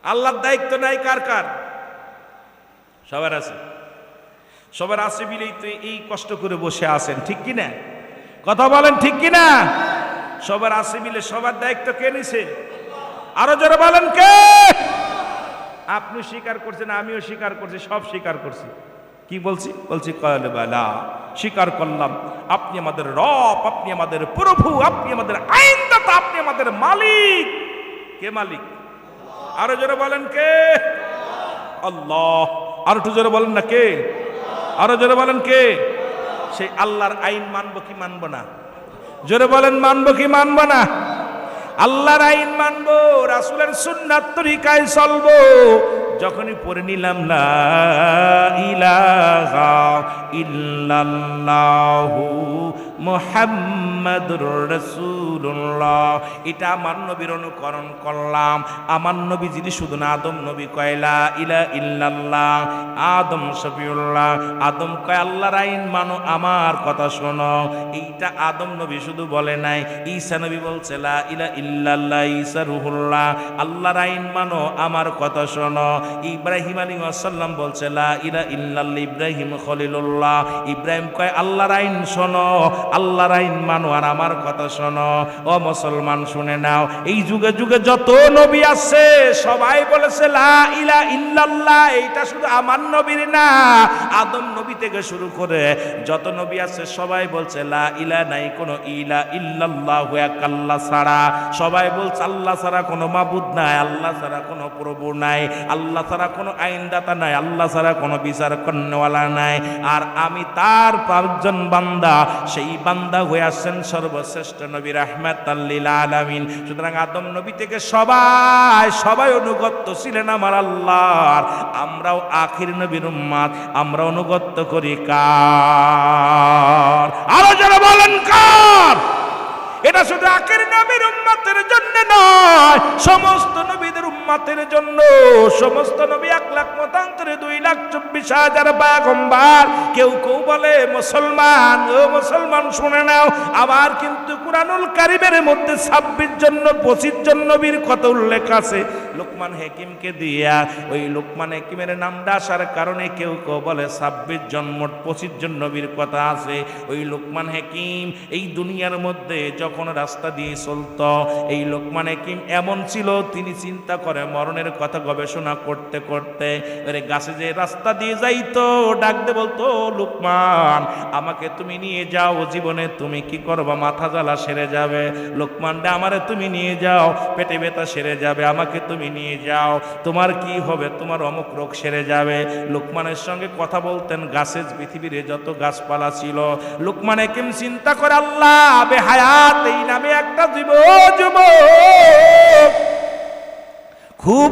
আল্লাহর দায়িত্ব নাই কার কার? সবার আছে। সবার আছে বিলেই তো এই কষ্ট করে বসে আছেন, ঠিক কি না? কথা বলেন ঠিক কি না? সবার আছে মিলে সবার দায়িত্ব কে নিছে? আরো জোরে বলেন কে? আপনি স্বীকার করছেন, আমিও স্বীকার করছি, সব স্বীকার করছি। কি বলছি? বলছি ক্বালু বালা, স্বীকার করলাম আপনি আমাদের রব, আপনি আমাদের প্রভু, আপনি আমাদের আইনদাতা, আপনি আমাদের মালিক। কে মালিক? আরো জোরে বলেন কে? আল্লাহ। আরো একটু জোরে বলেন না কে? আরো জোরে বলেন কে? সেই আল্লাহর আইন মানবো কি মানবো না? জোরে বলেন মানবো কি মানবো না? আল্লাহর আইন মানবো, রাসূলের সুন্নাত তরিকায় চলবো। যখনই পড়ে নিলাম লা ইলাহা ইল্লাল্লাহু মুহাম্মাদুর রাসূলুল্লাহ, এটা আমার নবীর অনুকরণ করলাম। আমার নবী যিনি শুধু না আদম নবী কয় লা ইলাহা ইল্লাল্লাহ, আদম শফিউল্লাহ, আদম কয় আল্লাহর আইন মানো, আমার কথা শোনো। এইটা আদম নবী শুধু বলে নাই, ঈসা নবী বলছে লা ইলাহা ইল্লাল্লাহ, ঈসা রূহুল্লাহ, আল্লাহর আইন মানো, আমার কথা শোনো। ইব্রাহিম আলাইহিস সালাম বলছে লা ইলাহা ইল্লাল্লাহ, ইব্রাহিম খলিলুল্লাহ, ইব্রাহিম কয় আল্লাহর আইন শোনো, আল্লাহর আইন মানো, আর আমার কথা শোনো। ও মুসলমান শুনে নাও, এই যুগে যুগে যত নবী আছে সবাই বলেছে লা ইলাহা ইল্লাল্লাহ। এইটা শুধু আমার নবীর না, আদম নবী থেকে শুরু করে যত নবী আছে সবাই বলছে লা ইলাহা, নাই কোনো ইলাহা ইল্লাল্লাহু, এক আল্লাহ ছাড়া। সবাই বলছে আল্লাহ ছাড়া কোনো মাবুদ নাই, আল্লাহ ছাড়া কোনো প্রভু নাই, আল্লাহ ছাড়া কোনো আইনদাতা নাই, আল্লাহ ছাড়া কোনো বিচার করনেওয়ালা নাই। আর আমি তার 5 জন বান্দা, সেই বান্দা হয়ে আসছেন সর্বশ্রেষ্ঠ নবী রাহমাতাল লিল আলামিন। সুতরাং আদম নবী থেকে সবাই অনুগত ছিলেন আমার আল্লাহর। আমরাও আখির নবীর উম্মত, আমরা অনুগত করি কার? আরো যারা বলেন কার? এটা শুধু আখির নবীর উম্মতের জন্য নয়, সমস্ত নবীদের উম্মতের জন্য। সমস্ত নবী 1 লাখ মতান্তরে 2,24,000 পয়গম্বর। কেউ কেউ বলে মুসলমান, ও মুসলমান শুনে নাও, আবার কিন্তু কুরআনুল কারীমের মধ্যে 26 জন 25 জন নবীর কথা উল্লেখ আছে। লোকমান হাকিমকে দিয়া ওই লোকমান হাকিমের নামটা আসার কারণে কেউ কেউ বলে 26 জন, মোট 25 জন নবীর কথা আছে। ওই লোকমান হাকিম এই দুনিয়ার মধ্যে যখন রাস্তা দিয়ে চলতো, এই লোকমান হাকিম এমন ছিল, তিনি চিন্তা করে মরণের কথা গবেষণা করতে করতে গাছে যে রাস্তা দিয়ে যাইতো, ডাকতে বলতো লোকমান আমাকে তুমি নিয়ে যাও, জীবনে তুমি কি করবা? মাথা জ্বালা সেরে যাবে। লোকমান ডা আমারে তুমি নিয়ে যাও, পেটে ব্যথা সেরে যাবে, আমাকে তুমি নিয়ে যাও, তোমার কি হবে? তোমার অমুক রোগ সেরে যাবে। লোকমানের সঙ্গে কথা বলতেন গাছে, পৃথিবীর যত গাছপালা ছিল। লোকমান হাকিম চিন্তা করে আল্লাহ বেহায়াত এই নামে একটা যুবক, খুব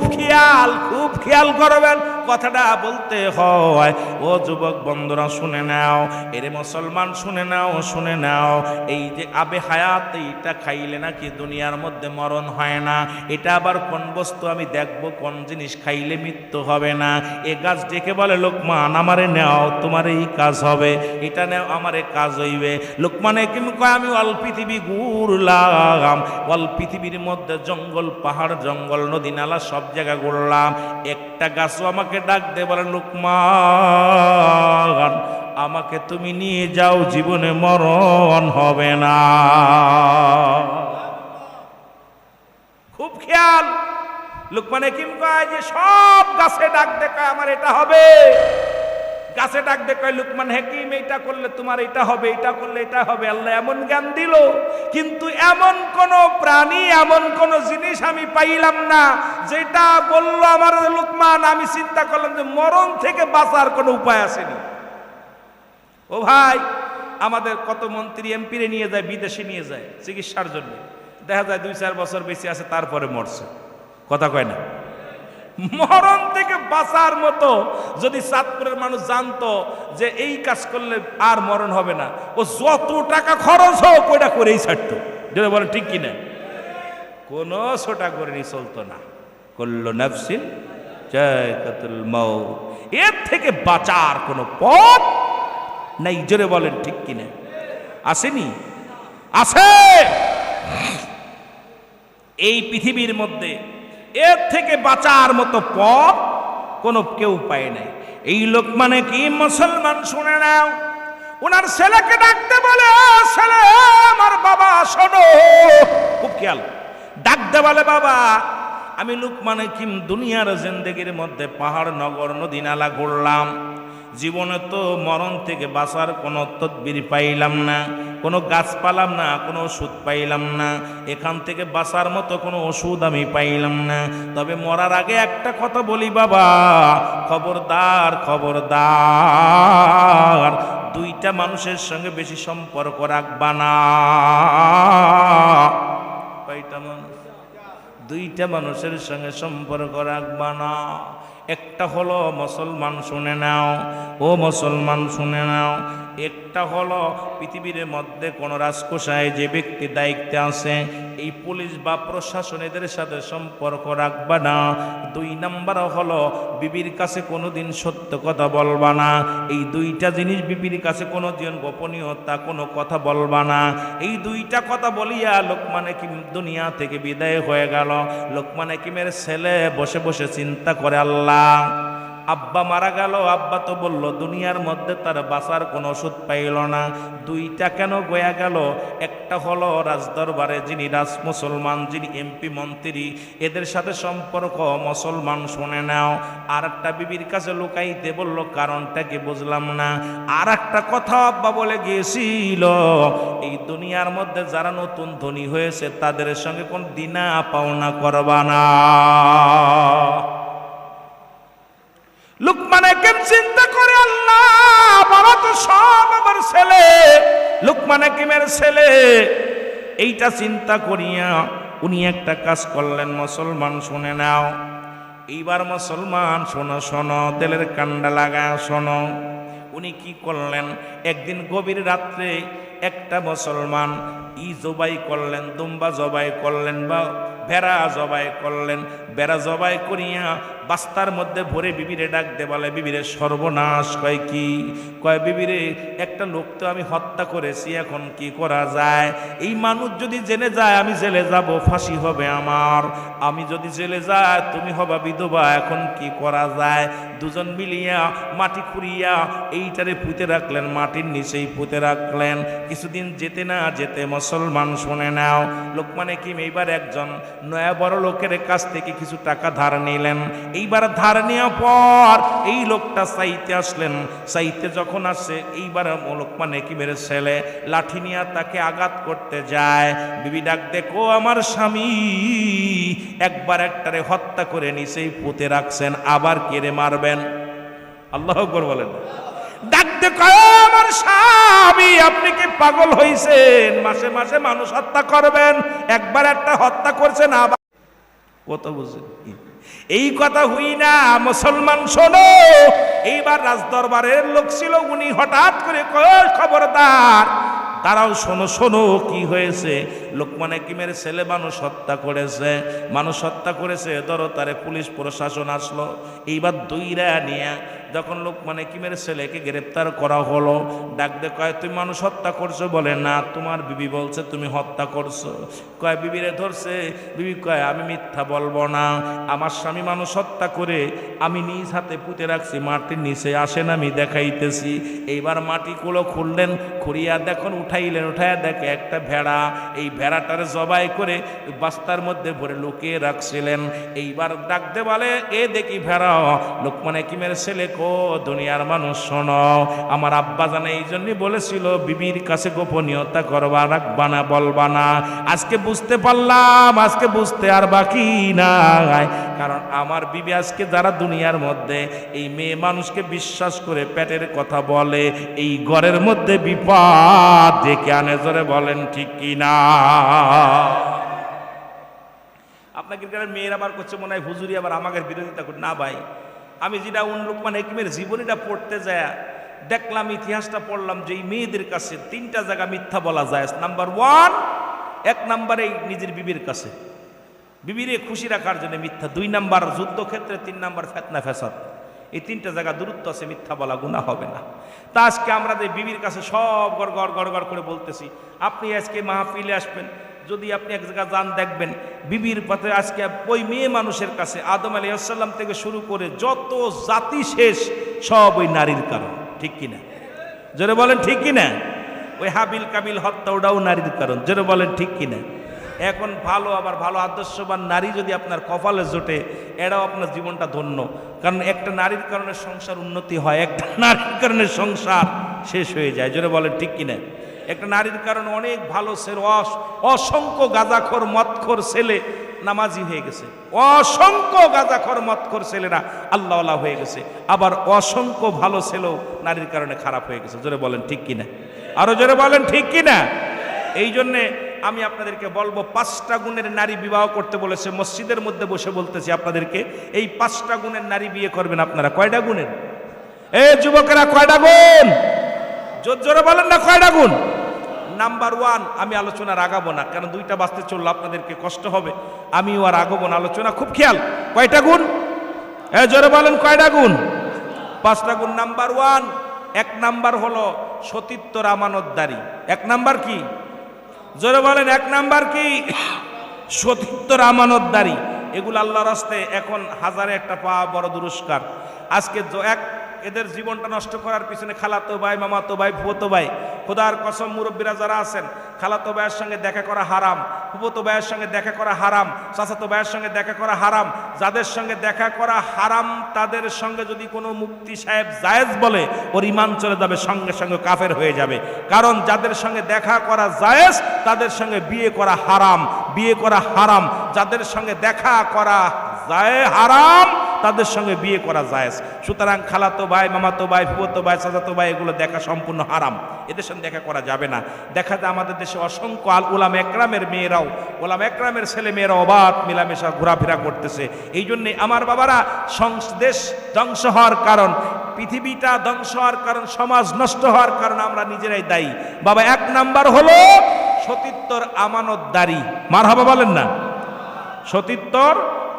খেয়াল করবেন, কথাটা বলতে হয়। ও যুবক বন্ধুরা শুনে নাও, এরে মুসলমান শুনে নাও, এই যে আবে হায়াত, এইটা খাইলে নাকি দুনিয়ার মধ্যে মরণ হয় না। এটা আবার কোন বস্তু? আমি দেখবো কোন জিনিস খাইলে মৃত্যু হবে না। এ গাছ ডেকে বলে লোকমান আমারে নাও, তোমার এই কাজ হবে, এটা নাও, আমারে কাজ হইবে। লোকমান হাকিম কয় আমি অল পৃথিবী ঘুরলাম, অল পৃথিবীর মধ্যে জঙ্গল, পাহাড়, জঙ্গল, নদী নালা সব জায়গা ঘুরলাম, একটা গাছও আমাকে ডাক দে বলে লোকমান আমাকে তুমি নিয়ে যাও, জীবনে মরণ হবে না। খুব খেয়াল। লোকমান হাকিম কয় যে সব গাছে ডাক দেখায় আমার এটা হবে। গাছে ডাক দিয়ে কয় লুকমান হাকিম এইটা করলে তোমার এটা হবে, এটা করলে এটা হবে। আল্লাহ এমন জ্ঞান দিল, কিন্তু এমন কোন প্রাণী, এমন কোন জিনিস আমি পাইলাম না যেটা বলল আমার লুকমান। আমি চিন্তা করলাম যে মরণ থেকে বাঁচার কোনো উপায় আসেনি। ও ভাই, আমাদের কত মন্ত্রী এমপিরে নিয়ে যায়, বিদেশে নিয়ে যায় চিকিৎসার জন্য, দেখা যায় 2-4 বছর বেঁচে আছে, তারপরে মরছে। কথা কয় না? মরণ থেকে বাঁচার মতো যদি চাঁদপুরের মানুষ জানতো যে এই কাজ করলে আর মরণ হবে না, ও যত টাকা খরচ হোক ওইটা করেই ছাড়তো। যদি বলে ঠিক কিনা? কোনো ছোটা করেনি, চলতো না। কুল্লু নাফসিন যায়কাতুল মাউত, এর থেকে বাঁচার কোনো পথ নাই। জোরে বলেন ঠিক কিনা? আসেনি? আছে। এই পৃথিবীর মধ্যে এর থেকে বাঁচার মতো পথ কোনো কেউ পায় নাই। এই লোকমানে কি মুসলমান শুনে নাও, ওনার ছেলেকে ডাকতে বলে, ছেলে আমার বাবা শোনো, খুব খেয়াল। ডাকতে বলে, বাবা আমি লোকমানে কি দুনিয়ার জিন্দেগির মধ্যে পাহাড়, নগর, নদী, নালা ঘুরলাম, জীবনে তো মরণ থেকে বাঁচার কোনো তদবির পাইলাম না, কোনো গাছ পালাম না, কোনো ওষুধ পাইলাম না, এখান থেকে বাঁচার মতো কোনো ওষুধ আমি পাইলাম না। তবে মরার আগে একটা কথা বলি বাবা, খবরদার খবরদার, দুইটা মানুষের সঙ্গে বেশি সম্পর্ক রাখবা না। কয়টা মানুষ? দুইটা মানুষের সঙ্গে সম্পর্ক রাখবা না। একটা হলো মুসলমান, শুনে নাও ও মুসলমান শুনে নাও, একটা হলো পৃথিবীর মধ্যে কোন রাজকোষায় যে ব্যক্তি দায়িত্বে আছে, এই পুলিশ বা প্রশাসন, এদের সাথে সম্পর্ক রাখবা না। 2 নাম্বার হলো বিবির কাছে কোনোদিন সত্য কথা বলবা না। এই দুইটা জিনিস, বিবির কাছে কোনোদিন গোপনীয়তা কোনো কথা বলবা না। এই দুইটা কথা বলিয়া লোকমান হাকিম দুনিয়া থেকে বিদায় হয়ে গেল। লোকমান হাকিমের ছেলে বসে বসে চিন্তা করে, আল্লাহ আব্বা মারা গেল, আব্বা তো বলল দুনিয়ার মধ্যে তার বাঁচার কোনো ওষুধ পাইল না, দুইটা কেন গয়া গেল? একটা হলো রাজদরবারে যিনি মুসলমান, যিনি এমপি মন্ত্রী, এদের সাথে সম্পর্ক মুসলমান, শুনে নাও। আর একটা বিবির কাছে লুকাইতে বলল, কারণটা কি বুঝলাম না। আর একটা কথা আব্বা বলে গিয়েছিল, এই দুনিয়ার মধ্যে যারা নতুন ধনী হয়েছে তাদের সঙ্গে কোন দিনা পাওনা করবা না। লোকমান হাকিম চিন্তা করে, আল্লাহ বাবা তো সব আমার ছেলে, লোকমান হাকিমের ছেলে। এইটা চিন্তা করিয়া উনি একটা কাজ করলেন, মুসলমান শুনে নাও। এইবার মুসলমান শোনো শোনো, তেলের কান্ডা লাগা শোনো। উনি কি করলেন? একদিন গভীর রাত্রে একটা মুসলমান জবাই করলেন, দুম্বা জবাই করলেন বা ভেড়া জবাই করলেন। ভেড়া জবাই করিয়া বাস্তার মধ্যে ভরে বিবিরে ডাক দে বলে, বিবিরে সর্বনাশ। কয় কি? কয় বিবিরে একটা লোক তো আমি হত্যা করেছি, এখন কি করা যায়? এই মানুষ যদি জেনে যায় আমি জেলে যাব, ফাঁসি হবে আমার। আমি যদি জেলে যাই তুমি হবা বিধবা, এখন কি করা যায়? দুজন মিলিয়া মাটি খুঁড়িয়া এইটারে পুঁতে রাখলেন, মাটির নিচেই পুঁতে রাখলেন। কিছুদিন যেতে না যেতে মুসলমান শুনে নাও, লোকমান হাকিম এইবার একজন নয়া বড় লোকের কাছ থেকে কিছু টাকা ধার নিলেন। এইবার ধার নেওয়ার পর এই লোকটা চাইতে আসলেন। চাইতে যখন আসে, এইবার লোকমান হাকিমের ছেলে লাঠি নিয়ে তাকে আঘাত করতে যায়। বিবি ডাক দেখো, আমার স্বামী একবার একটারে হত্যা করে নিচেই পুঁতে রাখছেন, আবার কেড়ে মারবেন? আল্লাহু আকবার বলেন। ডাক দেখো, আমার স্বামী আপনি কি পাগল হইছেন? মাসে মাসে মানুষ হত্যা করবেন, একবার একটা হত্যা করছেন আবার কত বুঝেন? এই কথা হই না। মুসলমান শোনো, এইবার রাজদরবারের লোক ছিল, উনি হঠাৎ করে কয়, খবরদার দাঁড়াও, শোনো শোনো কি হয়েছে। লোকমান হাকিমের ছেলে মানুষ হত্যা করেছে, মানুষ হত্যা করেছে। ধরো তারে পুলিশ প্রশাসন আসলো, এইবার দইরা নিয়ে যখন লোকমান হাকিমের ছেলেকে গ্রেপ্তার করা হলো, ডাক দে কয়, তুমি মানুষ হত্যা করছো? বলে না, তোমার বিবি বলছে তুমি হত্যা করছো। কয় বিবিরে ধরছে? বিবি কয়, আমি মিথ্যা বলবো না, আমার স্বামী মানুষ হত্যা করে আমি নিজ হাতে পুঁতে রাখছি, মাটির নিচে আসেন, আমি দেখাইতেছি। এইবার মাটিগুলো খুললেন, খুঁড়িয়া দেখুন উঠাইলেন, উঠাইয়া দেখে একটা ভেড়া। এই ভেড়াটারে জবাই করে বস্তার মধ্যে ভরে লুকিয়ে রাখছিলেন। এইবার ডাকতে বলে, এ দেখি ভেড়া, লোকমান হাকিমের ছেলে কো দুনিয়ার মানুষ শোনো, আমার আব্বা জানে এই জন্যই বলেছিল বিবির কাছে গোপনীয়তা করবা, রাখবা না, বলবা না। আজকে বুঝতে পারলাম, আজকে বুঝতে আর বাকি নাই, কারণ আমার বিবি আজকে যারা দুনিয়ার মধ্যে এই মেয়ে মানুষকে বিশ্বাস করে পেটের কথা বলে, এই ঘরের মধ্যে বিপদ ডেকে আনে। জোরে বলেন ঠিক কি না? আপনাকে মেয়ের আবার করছে মনে হয় হুজুরি আবার আমাদের বিরোধিতা করে। না ভাই, আমি যেটা লোকমান হাকিমের জীবনীটা পড়তে যায় দেখলাম, ইতিহাসটা পড়লাম যে এই মেয়েদের কাছে তিনটা জায়গা মিথ্যা বলা যায়। নাম্বার ওয়ান, এক নাম্বারে নিজের বিবির কাছে, বিবিরে খুশি রাখার জন্য মিথ্যা। 2 নাম্বার যুদ্ধক্ষেত্রে, 3 নাম্বার ফেতনা ফ্যাসাদ। এই 3টা জায়গা দূরত্ব আছে, মিথ্যা বলা গুনাহ হবে না। তা আজকে আমরা যে বিবির কাছে সব গড় গড় করে বলতেছি, আপনি আজকে মাহফিলে আসবেন, যদি আপনি এক জায়গায় যান দেখবেন বিবির পথে আজকে ওই মেয়ে মানুষের কাছে আদম আলাইহিস সালাম থেকে শুরু করে যত জাতি শেষ সব ওই নারীর কারণ। ঠিক কিনা? জোরে বলেন ঠিক কিনা? ওই হাবিল কাবিল হত্যা ওটাও নারীর কারণ। জোরে বলেন ঠিক কিনা? এখন ভালো, আবার ভালো আদর্শবান নারী যদি আপনার কপালে জোটে, এটাও আপনার জীবনটা ধন্য। কারণ একটা নারীর কারণে সংসার উন্নতি হয়, একটা নারীর কারণে সংসার শেষ হয়ে যায়। জোরে বলেন ঠিক কিনা? একটা নারীর কারণে অনেক ভালো ছেলে, অসংখ্য গাঁজাখোর মদখোর ছেলে নামাজি হয়ে গেছে, অসংখ্য গাঁজাখোর মদখোর ছেলেরা আল্লাহওয়ালা হয়ে গেছে, আবার অসংখ্য ভালো ছেলেও নারীর কারণে খারাপ হয়ে গেছে। জোরে বলেন ঠিক কিনা? আরো জোরে বলেন ঠিক কিনা? এই জন্যে আমি আপনাদেরকে বলবো, 5টা গুণের নারী বিবাহ করতে বলেছে। মসজিদের মধ্যে বসে বলতেছি আপনাদেরকে, এই 5টা গুণের নারী বিয়ে করবেন আপনারা। কয়টা গুণের? এই যুবকেরা কয়টা গুণ? জোরে বলেন না, কয়টা গুণ? নাম্বার 1, আমি আলোচনার আগাবো না, কারণ 2টা বাজতে চললো, আপনাদেরকে কষ্ট হবে, আমিও আর আগাবো না আলোচনা। খুব খেয়াল, কয়টা গুণ? জোরে বলেন কয়টা গুণ? 5টা গুণ। নাম্বার 1, 1 নাম্বার হলো সতীত্বর আমানতদারি। 1 নাম্বার কি? জোরে বলেন 1 নাম্বার কি? সতীত্বর আমানতদারি। এগুলো আল্লাহর রাস্তায় এখন হাজারে একটা পাওয়া বড় পুরস্কার। আজকে এদের জীবনটা নষ্ট করার পিছনে খালাতো ভাই, মামাতো ভাই, ফুফতো ভাই, খোদার কসম মুরব্বীরা যারা আছেন, খালাতো ভাইয়ের সঙ্গে দেখা করা হারাম, ফুফতো ভাইয়ের সঙ্গে দেখা করা হারাম, চাচাতো ভাইয়ের সঙ্গে দেখা করা হারাম। যাদের সঙ্গে দেখা করা হারাম তাদের সঙ্গে যদি কোনো মুফতি সাহেব জায়েজ বলে, ওর ঈমান চলে যাবে, সঙ্গে সঙ্গে কাফের হয়ে যাবে। কারণ যাদের সঙ্গে দেখা করা জায়েজ তাদের সঙ্গে বিয়ে করা হারাম, বিয়ে করা হারাম। যাদের সঙ্গে দেখা করা হারাম তাদের সঙ্গে বিয়ে করা জায়েজ। সুতরাং খালাতো ভাই, মামাতো ভাই, ফুফতো ভাই, চাচাতো ভাই, এগুলো দেখা সম্পূর্ণ হারাম, এদের সঙ্গে দেখা করা যাবে না। দেখা যায় আমাদের দেশে অসংখ্য উলামা একরামের মেয়েরাও, উলামা একরামের ছেলে মেয়েরা অবাধ মেলামেশা ঘোরাফেরা করতেছে। এই জন্যে আমার বাবারা, দেশ ধ্বংস হওয়ার কারণ, পৃথিবীটা ধ্বংস হওয়ার কারণ, সমাজ নষ্ট হওয়ার কারণ আমরা নিজেরাই দায়ী। বাবা 1 নাম্বার হলো সতীত্বর আমানতদারি। মারহাবা বলেন না? সতীত্বর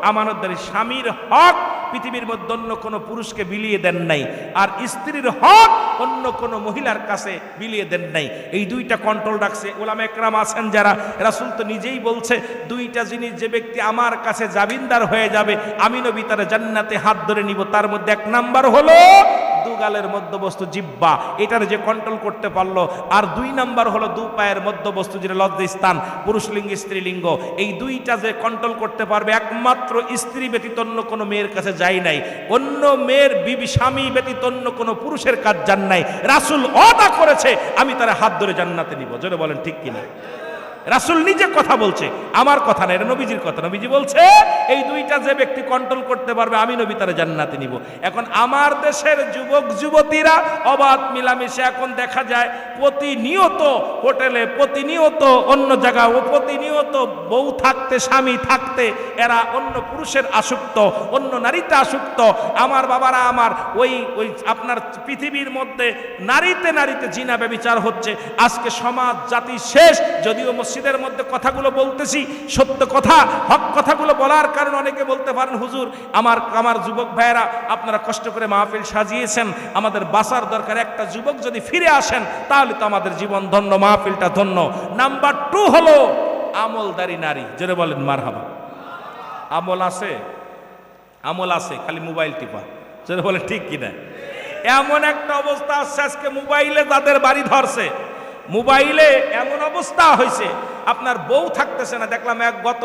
আমানতদারি। স্বামীর হক পৃথিবীর মধ্যে অন্য কোনো পুরুষকে বিলিয়ে দেন নাই, আর স্ত্রীর হক অন্য কোনো মহিলার কাছে বিলিয়ে দেন নাই। এই 2টা কন্ট্রোল রাখছে ওলামা একরাম আছেন যারা। রাসূল তো নিজেই বলছে, 2টা জিনিস যে ব্যক্তি আমার কাছে জামিনদার হয়ে যাবে, আমি নবী তার জান্নাতে হাত ধরে নিব। তার মধ্যে 1 নাম্বার হলো দুগালের মধ্যবস্তু জিহ্বা, এটার যে কন্ট্রোল করতে পারলো। আর 2 নাম্বার হলো 2 পায়ের মধ্যবস্তু, যেটা লজ্জাস্থান, পুরুষলিঙ্গ স্ত্রীলিঙ্গ। এই 2টা যে কন্ট্রোল করতে পারবে, একমাত্র স্ত্রী ব্যতীত অন্য কোনো মেয়ের কাছে যায় নাই, অন্য মেয়ের বিবি স্বামী ব্যতীত অন্য কোনো পুরুষের কাজ যান নাই। রাসূল ওয়াদা করেছে, আমি তার হাত ধরে জান্নাতে নিব। জোরে বলেন ঠিক কিনা? রাসূল নিজে কথা বলছে, আমার কথা না, এটা নবীজির কথা। নবীজি বলছে, এই 2টা যে ব্যক্তি কন্ট্রোল করতে পারবে, আমি নবী তার জান্নাতে নিব। এখন আমার দেশের যুবক যুবতীরা অবাধ মিলামিশে, এখন দেখা যায় প্রতিনিয়ত হোটেলে, প্রতিনিয়ত অন্য জায়গায়, ও প্রতিনিয়ত বউ থাকতে, স্বামী থাকতে এরা অন্য পুরুষের আসক্ত, অন্য নারীতে আসক্ত। আমার বাবারা আমার, ওই আপনার পৃথিবীর মধ্যে নারীতে নারীতে জিনা ব্যভিচার হচ্ছে। আজকে সমাজ জাতি শেষ। যদিও মসজিদের মধ্যে কথাগুলো বলতেছি, সত্য কথা, হক কথাগুলো বলার কারণ অনেকে বলতে পারেন, হুজুর আমার যুবক ভাইয়েরা আপনারা কষ্ট করে মাহফিল সাজিয়েছেন, আমাদের বাঁচার দরকার, একটা যুবক যদি ফিরে আসেন তাহলে তো আমাদের জীবন ধন্য, মাহফিলটা ধন্য। নাম্বার 2 হলো আমলদারি নারী। জোরে বলেন মারহাবা। আমল আছে, আমল আছে, খালি মোবাইল টিপা। জোরে বলেন ঠিক কিনা? এমন একটা অবস্থা আসছে আজকে, মোবাইলে যাদের বাড়ি ধরছে, মোবাইলে এমন অবস্থা হয়েছে, আপনার বউ থাকতেছে না, দেখলাম এক গত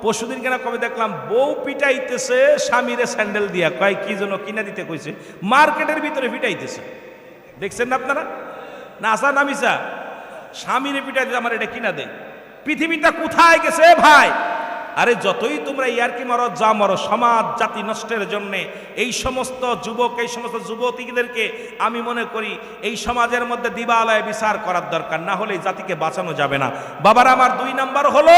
পরশুদিন কেনা কবে দেখলাম বউ পিটাইতেছে স্বামীরে স্যান্ডেল দিয়া, কয় কি জন্য কিনা দিতে কইছে, মার্কেটের ভিতরে পিটাইতেছে। দেখছেন না আপনারা? না আসা নামিসা স্বামীরে পিটাইতেছে, আমার এটা কিনা দেয়। পৃথিবীটা কোথায় গেছে ভাই? আরে যতই তোমরা ইয়ারকি মারো যা মারো, সমাজ জাতি নষ্টের জন্য এই সমস্ত যুবক, এই সমস্ত যুবতীদেরকে আমি মনে করি এই সমাজের মধ্যে দিবালয়ে বিচার করার দরকার, না হলে এই জাতিকে বাঁচানো যাবে না। বাবার আমার 2 নাম্বার হলো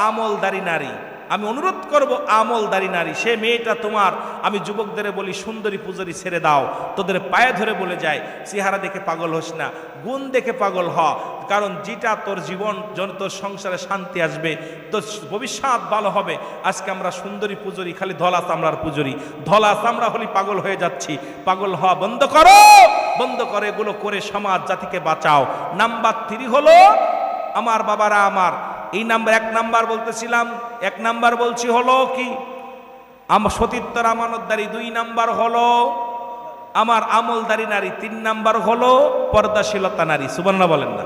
আমলদারি নারী। আমি অনুরোধ করব আমলদারি নারী, সে মেয়েটা তোমার, আমি যুবকদের বলি সুন্দরী পূজারি ছেড়ে দাও, তোদের পায়ে ধরে বলে যায় চেহারা দেখে পাগল হোস না, গুণ দেখে পাগল হ। কারণ যেটা তোর জীবন, তোর সংসারে শান্তি আসবে, তোর ভবিষ্যৎ ভালো হবে। আজকে আমরা সুন্দরী পূজারি, খালি ধলা চামড়ার পূজারি, ধলা চামড়া হলে পাগল হয়ে যাচ্ছি। পাগল হওয়া বন্ধ করো, বন্ধ করে এগুলো করে সমাজ জাতিকে বাঁচাও। নাম্বার 3 হলো আমার বাবারা আমার, এই নাম্বার 1 নাম্বার বলতেছিলাম, 1 নাম্বার বলছি হলো কি আমার সতীত্বর আমানতদারি, 2 নাম্বার হলো আমার আমলদারি নারী, 3 নাম্বার হলো পর্দাশীলতা নারী। সুবহানাল্লাহ বলেন না?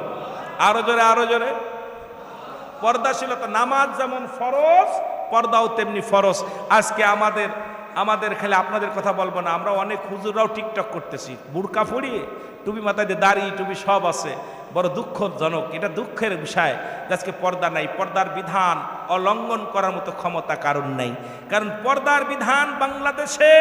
আরো জোরে, আরো জোরে। পর্দাশীলতা, নামাজ যেমন ফরজ, পর্দাও তেমনি ফরজ। আজকে আমাদের খালি আপনাদের কথা বলবো না, আমরা অনেক হুজুররাও টিকটক করতেছি, বুরকা পরিয়ে, টুপি মাথায় দিয়ে, দাড়ি টুপি সব আছে। বড় দুঃখজনক, এটা দুঃখের বিষয় আজকে পর্দা নাই। পর্দার বিধান অলঙ্ঘন করার মতো ক্ষমতা কারণ নাই। কারণ পর্দার বিধান বাংলাদেশে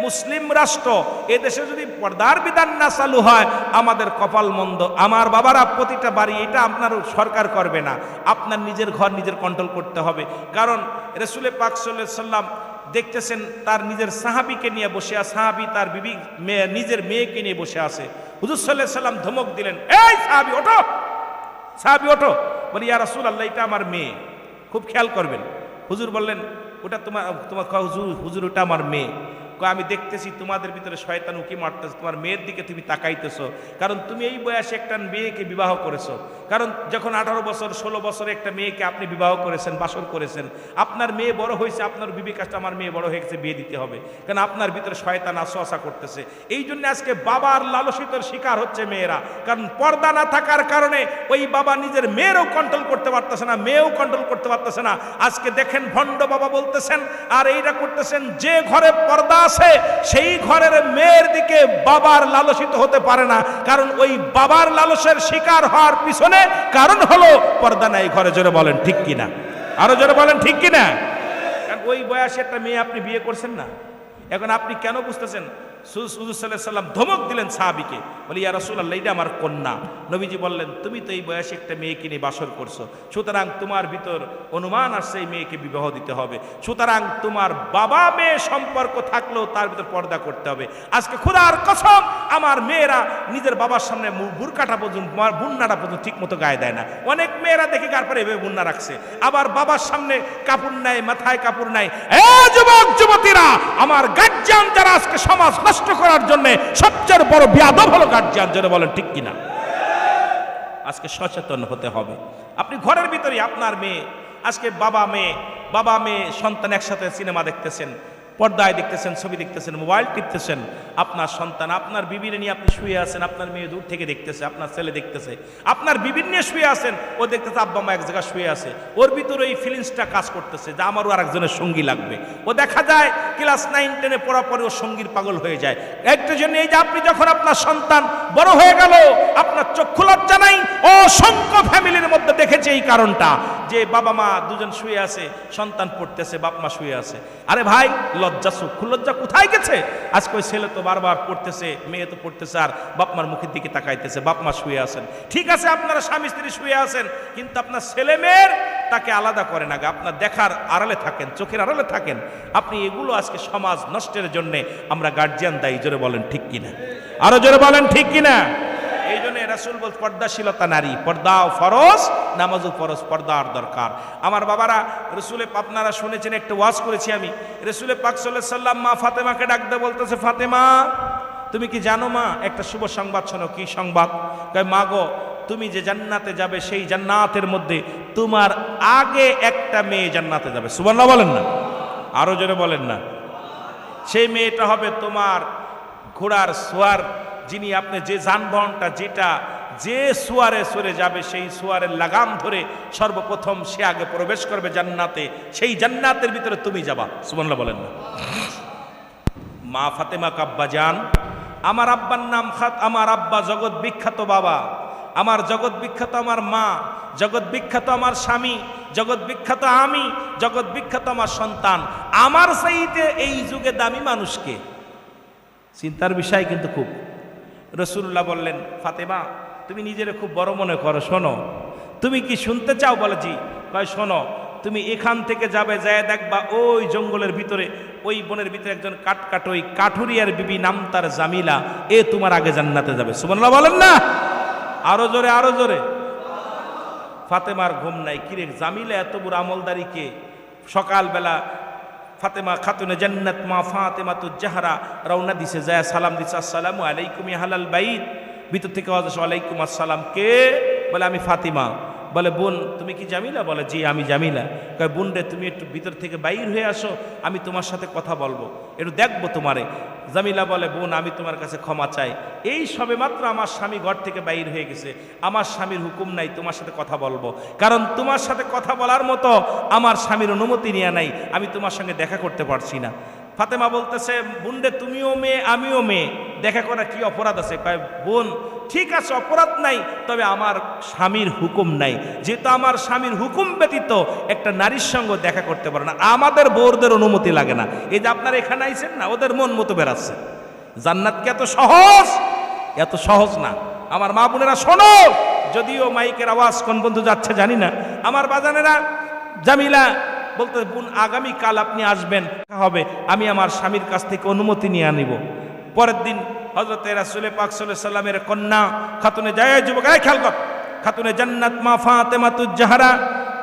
মুসলিম রাষ্ট্র, এদেশে যদি পর্দার বিধান না চালু হয় আমাদের কপাল মন্দ। আমার বাবারা, প্রতিটা বাড়ি, এটা আপনার সরকার করবে না, আপনার নিজের ঘর নিজের কন্ট্রোল করতে হবে। কারণ রাসূল পাক সাল্লাল্লাহু আলাইহি ওয়াসাল্লাম দেখতেছেন তার নিজের সাহাবীকে নিয়ে বসে আছে, সাহাবী তার বিবি নিজের মেয়েকে নিয়ে বসে আছে। হুজুর সাল্লাল্লাহু আলাইহি ওয়াসাল্লাম ধমক দিলেন, এই সাহাবী ওঠো, সাহাবী ওঠো। বলি ইয়া রাসূলুল্লাহ, এটা আমার মেয়ে, খুব খেয়াল করবেন। হুজুর বললেন, ওটা তোমার হুজুর ওটা আমার মেয়ে। আমি দেখতেছি তোমাদের ভিতরে শয়তান উকি মারতেছে, তোমার মেয়ের দিকে তুমি তাকাইতেছো, কারণ তুমি এই বয়সে একটা মেয়েকে বিবাহ করেছো। কারণ যখন 18 বছর 16 বছরে একটা মেয়েকে আপনি বিবাহ করেছেন, বাসর করেছেন, আপনার মেয়ে বড় হয়েছে, আপনার বিবি কাজটা আমার মেয়ে বড় হয়ে গেছে, বিয়ে দিতে হবে, কারণ আপনার ভিতরে শয়তান আসওয়াসা করতেছে। এই জন্য আজকে বাবার লালসিতর শিকার হচ্ছে মেয়েরা, কারণ পর্দা না থাকার কারণে ওই বাবা নিজের মেয়েরও কন্ট্রোল করতে পারতেছে না, মেয়েও কন্ট্রোল করতে পারতেছে না। আজকে দেখেন ভণ্ড বাবা বলতেছেন আর এইটা করতেছেন, যে ঘরে পর্দা আছে সেই ঘরের মেয়ের দিকে বাবার লালসিত হতে পারে না, কারণ ওই বাবার লালসের শিকার হওয়ার পিছনে কারণ হলো পর্দা নাই ঘরে। জোরে বলেন ঠিক কিনা? আরো জোরে বলেন ঠিক কিনা? কারণ ওই বয়সে একটা মেয়ে আপনি বিয়ে করছেন না, এখন আপনি কেন বুঝতেছেন? হুজুর সাল্লাল্লাহু আলাইহি ওয়াসাল্লাম ধমক দিলেন সাহাবীকে, বলি ইয়া রাসূলুল্লাহ, এটা আমার কন্যা। নবীজি বললেন, তুমি তো এই বয়সে একটা মেয়েকে নিয়ে বাসর করছো, সুতরাং তোমার ভিতর অনুমান আসছে এই মেয়েকে বিবাহ দিতে হবে, সুতরাং তোমার বাবা মেয়ে সম্পর্ক থাকলেও তার ভিতর পর্দা করতে হবে। আজকে খোদার কসম, আমার মেয়েরা নিজের বাবার সামনে বুরকাটা পর্যন্ত, বুন্নাটা পর্যন্ত ঠিক মতো গায়ে দেয় না। অনেক মেয়েরা দেখে গার পরে এভাবে বুন্না রাখছে, আবার বাবার সামনে কাপড় নাই, মাথায় কাপড় নাই। যুবক যুবতীরা, আমার গার্জিয়ান যারা আজকে সমাজ নষ্ট করার জন্য সবচেয়ে বড় বিয়াদব হলো গার্জিয়ান। জোরে বলেন ঠিক কিনা? আজকে সচেতন হতে হবে। আপনি ঘরের ভিতরে আপনার মেয়ে, আজকে বাবা মেয়ে সন্তান একসাথে সিনেমা দেখতেছেন, পর্দায় দেখতেছেন, ছবি দেখতেছেন, মোবাইল টিপতেছেন, আপনার সন্তান, আপনার বিবির নিয়ে আপনি শুয়ে আছেন, আপনার মেয়ে দূর থেকে দেখতেছে, আপনার ছেলে দেখতেছে, আপনার বিবির নিয়ে শুয়ে আছেন, ও দেখতেছে আব্বা মা এক জায়গায় শুয়ে আছে, ওর ভিতরে এই ফিলিংসটা কাজ করতেছে যে আমারও আর একজনের সঙ্গী লাগবে। ও দেখা যায় ক্লাস 9 10-এ পড়ার পরে ও সঙ্গীর পাগল হয়ে যায়। একটা জন্য এই যে আপনি যখন আপনার সন্তান বড় হয়ে গেল, আপনার চক্ষু লজ্জা নাই। অসংখ্য ফ্যামিলির মধ্যে দেখেছে এই কারণটা, যে বাবা মা দুজন শুয়ে আছে, সন্তান পড়তেছে, বাপ মা শুয়ে আছে। আরে ভাই, লজ্জা চক্ষু লজ্জা কোথায় গেছে? আজকে ওই ছেলে তো বারবার পড়তেছে, মেয়ে তো পড়তেছে, আর বাপ মার মুখের দিকে তাকাইতেছে, বাপ মা শুয়ে আছেন। ঠিক আছে, আপনারা স্বামী স্ত্রী শুয়ে আছেন, কিন্তু আপনার ছেলে মেয়ের তাকে আলাদা করে না, আপনার দেখার আড়ালে থাকেন, চোখের আড়ালে থাকেন আপনি। এগুলো আজকে সমাজ নষ্টের জন্য আমরা গার্জিয়ান দায়ী। জোরে বলেন ঠিক কিনা? আরো জোরে বলেন ঠিক কিনা? এই জন্য রাসূল বল, পর্দাশীলতা নারী, পর্দাও ফরজ, নামাজও ফরজ, পর্দার দরকার। আমার বাবারা, রাসূলে আপনারা শুনেছেন, একটা ওয়াজ করেছি আমি, রাসূলে পাক সাল্লাল্লাহু আলাইহি ওয়াসাল্লাম মা ফাতেমাকে ডাক দিয়ে বলতেছে, ফাতেমা তুমি কি জানো মা একটা শুভ সংবাদ শোনো। কি সংবাদ? কয় মা গো, তুমি যে জান্নাতে যাবে সেই জান্নাতের মধ্যে তোমার আগে একটা মেয়ে জান্নাতে যাবে। সুবহানাল্লাহ বলেন না? আরো জোরে বলেন না? সেই মেয়েটা হবে তোমার ঘোড়ার সোয়ার, যিনি আপনি যে যানবাহনটা যেটা যে সুয়ারে সরে যাবে সেই সুয়ারের লাগাম ধরে সর্বপ্রথম সে আগে প্রবেশ করবে জান্নাতে, সেই জান্নাতের ভিতরে তুমি যাবা। সুবহানাল্লাহ বলেন না। মা ফাতেমা কাব্বা জান, আমার আব্বার নাম আমার আব্বা জগৎ বিখ্যাত বাবা, আমার জগৎ বিখ্যাত আমার মা, জগৎ বিখ্যাত আমার স্বামী, জগৎ বিখ্যাত আমি, জগৎ বিখ্যাত আমার সন্তান। আমার চাইতে এই যুগে দামি মানুষকে, চিন্তার বিষয় কিন্তু খুব। রাসূলুল্লাহ বললেন, ফাতেমা তুমি নিজেরে খুব বড় মনে করো, শোনো তুমি কি শুনতে চাও? বলে জি। কয় শোনো, তুমি এখান থেকে যাবে, যায় দেখবা ওই জঙ্গলের ভিতরে, ওই বনের ভিতরে একজন কাঠকাটই কাঠুরিয়ার বিবি, নাম তার জামিলা, এ তোমার আগে জান্নাতে যাবে। সুবহানাল্লাহ বলেন না। আরো জোরে, আরো জোরে। ফাতেমার ঘুম নাই, কিরে জামিলা এত বড় আমলদারি কে? সকালবেলা ফাতেমা খাতুনে জান্নাত মা ফাতেমাতুজ জাহরা রওনা দিছে, যায় সালাম দিছে, আসসালামু আলাইকুম ইয়া আহলাল বাইত। ভিতর থেকে আওয়াজ আসে, ওয়ালাইকুম আসসালাম। কে? বলে আমি ফাতিমা। বলে বোন তুমি কি জামিলা? বলে জি আমি জামিলা। কয় বোন রে তুমি একটু ভিতর থেকে বাইর হয়ে আসো, আমি তোমার সাথে কথা বলবো, একটু দেখবো তোমারে। জামিলা বলে বোন আমি তোমার কাছে ক্ষমা চাই, এই সবে মাত্র আমার স্বামী ঘর থেকে বাইর হয়ে গেছে, আমার স্বামীর হুকুম নাই তোমার সাথে কথা বলবো, কারণ তোমার সাথে কথা বলার মতো আমার স্বামীর অনুমতি নিয়ে নাই, আমি তোমার সঙ্গে দেখা করতে পারছি না। ফাতেমা বলতেছে বোন রে তুমিও মেয়ে আমিও মেয়ে, দেখা করা কি অপরাধ আছে? কয় বোন ঠিক আছে অপরাধ নাই, তবে আমার স্বামীর হুকুম নাই, যেহেতু আমার স্বামীর হুকুম ব্যতীত একটা নারীর সঙ্গে দেখা করতে পারে না, আমাদের বউরদের অনুমতি লাগে না। এই যে আপনারা এখানে আইছেন না, ওদের মন মতো বেরাচ্ছে। জান্নাত কি এত সহজ? এত সহজ না। আমার মা বোনেরা শোনো, যদিও মাইকের আওয়াজ কোন বন্ধু যাচ্ছে জানি না, আমার বাজানেরা জামিলা বলতে বোন আগামীকাল আপনি আসবেন, হবে আমি আমার স্বামীর কাছ থেকে অনুমতি নিয়ে আনিব। পরের দিন হযরত রাসূল পাক সাল্লাল্লাহু আলাইহি ওয়াসাল্লামের কন্যা খাতুনে জায়া যুবক, খেয়াল কর, খাতুনে জান্নাত মা ফাতেমাতুজ জাহরা,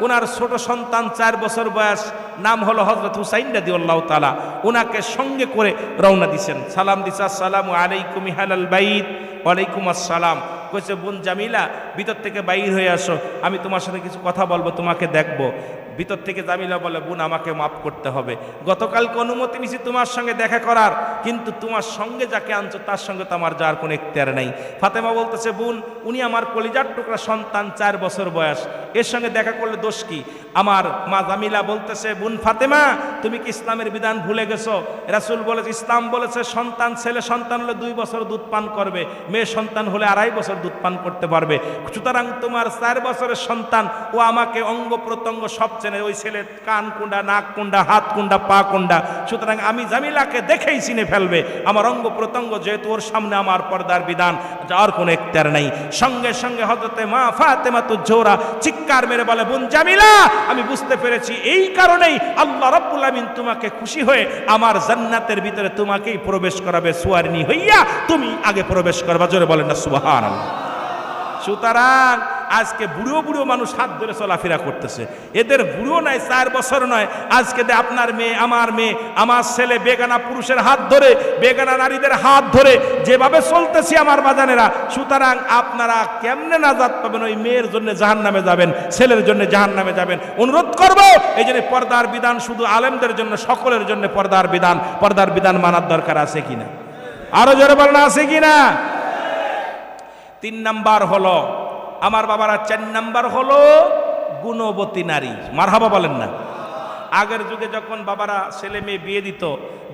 ওনার ছোট সন্তান 4 বছর বয়স, নাম হলো হযরত হুসাইন রাদিয়াল্লাহু তাআলা, ওনাকে সঙ্গে করে রওনা দিছেন, সালাম দিছে, আসসালামু আলাইকুম আহলাল বাইত। ওয়ালাইকুম আসসালাম। কইছে বোন জামিলা ভিতর থেকে বাইর হয়ে আসো, আমি তোমার সাথে কিছু কথা বলবো, তোমাকে দেখবো। ভিতর থেকে জামিলা বলে বোন আমাকে মাফ করতে হবে, গতকালকে অনুমতি নিছি তোমার সঙ্গে দেখা করার, কিন্তু তোমার সঙ্গে যাকে আনছো তার সঙ্গে তো আমার যাওয়ার কোনো এখতিয়ার নেই। ফাতেমা বলতেছে বোন উনি আমার কলিজার টুকরা সন্তান, 4 বছর বয়স, এর সঙ্গে দেখা করলে দোষ কি? আমার মা জামিলা বলতেছে বোন ফাতেমা তুমি কি ইসলামের বিধান ভুলে গেছো? রাসূল বলেছে, ইসলাম বলেছে সন্তান, ছেলে সন্তান হলে 2 বছর দুধ পান করবে, মেয়ে সন্তান হলে 2.5 বছর দুধ পান করতে পারবে। সুতরাং তোমার 4 বছরের সন্তান, ও আমাকে অঙ্গ প্রত্যঙ্গ সব চেনে, ওই ছেলে কান কুন্ডা, নাক কুন্ডা, হাত কুন্ডা, পা কুন্ডা, সুতরাং আমি জামিলাকে দেখেই চিনে ফেলবে, আমার অঙ্গ প্রত্যঙ্গ যেহেতু, ওর সামনে আমার পর্দার বিধান যাওয়ার কোনো এখতিয়ার নেই। সঙ্গে সঙ্গে হযরতে মা ফাতেমাতুজ জোহরা চিৎকার মেরে বলে বোন জামিলা আমি বুঝতে পেরেছি, এই কারণেই আল্লাহ রাব্বুল আমিন তোমাকে খুশি হয়ে আমার জান্নাতের ভিতরে তোমাকেই প্রবেশ করাবে, সুয়ারিনী হইয়া তুমি আগে প্রবেশ করবা। জোরে বলেন না সুবহানাল্লাহ। সুতরাং আজকে বুড়ো বুড়ো মানুষ হাত ধরে চলাফেরা করতেছে, এদের বুড়ো নাই, 4 বছর নয়, আজকে আপনার মেয়ে, আমার ছেলে বেগানা পুরুষের হাত ধরে, বেগানা নারীদের হাত ধরে যেভাবে চলতেছি আমার বাজানেরা, সুতরাং আপনারা কেমনে নাজাত পাবেন? ওই মেয়ের জন্য জাহান্নামে যাবেন, ছেলের জন্য জাহান্নামে যাবেন। অনুরোধ করব এই জন্য পর্দার বিধান শুধু আলেমদের জন্য, সকলের জন্য পর্দার বিধান মানার দরকার আছে কিনা? আরো জোরে বলেন আছে কিনা? 3 নাম্বার হলো আমার বাবারা, 4 নাম্বার হলো গুণবতী নারী। মারহাবা বলেন না। আগের যুগে যখন বাবারা ছেলে মেয়ে বিয়ে দিত,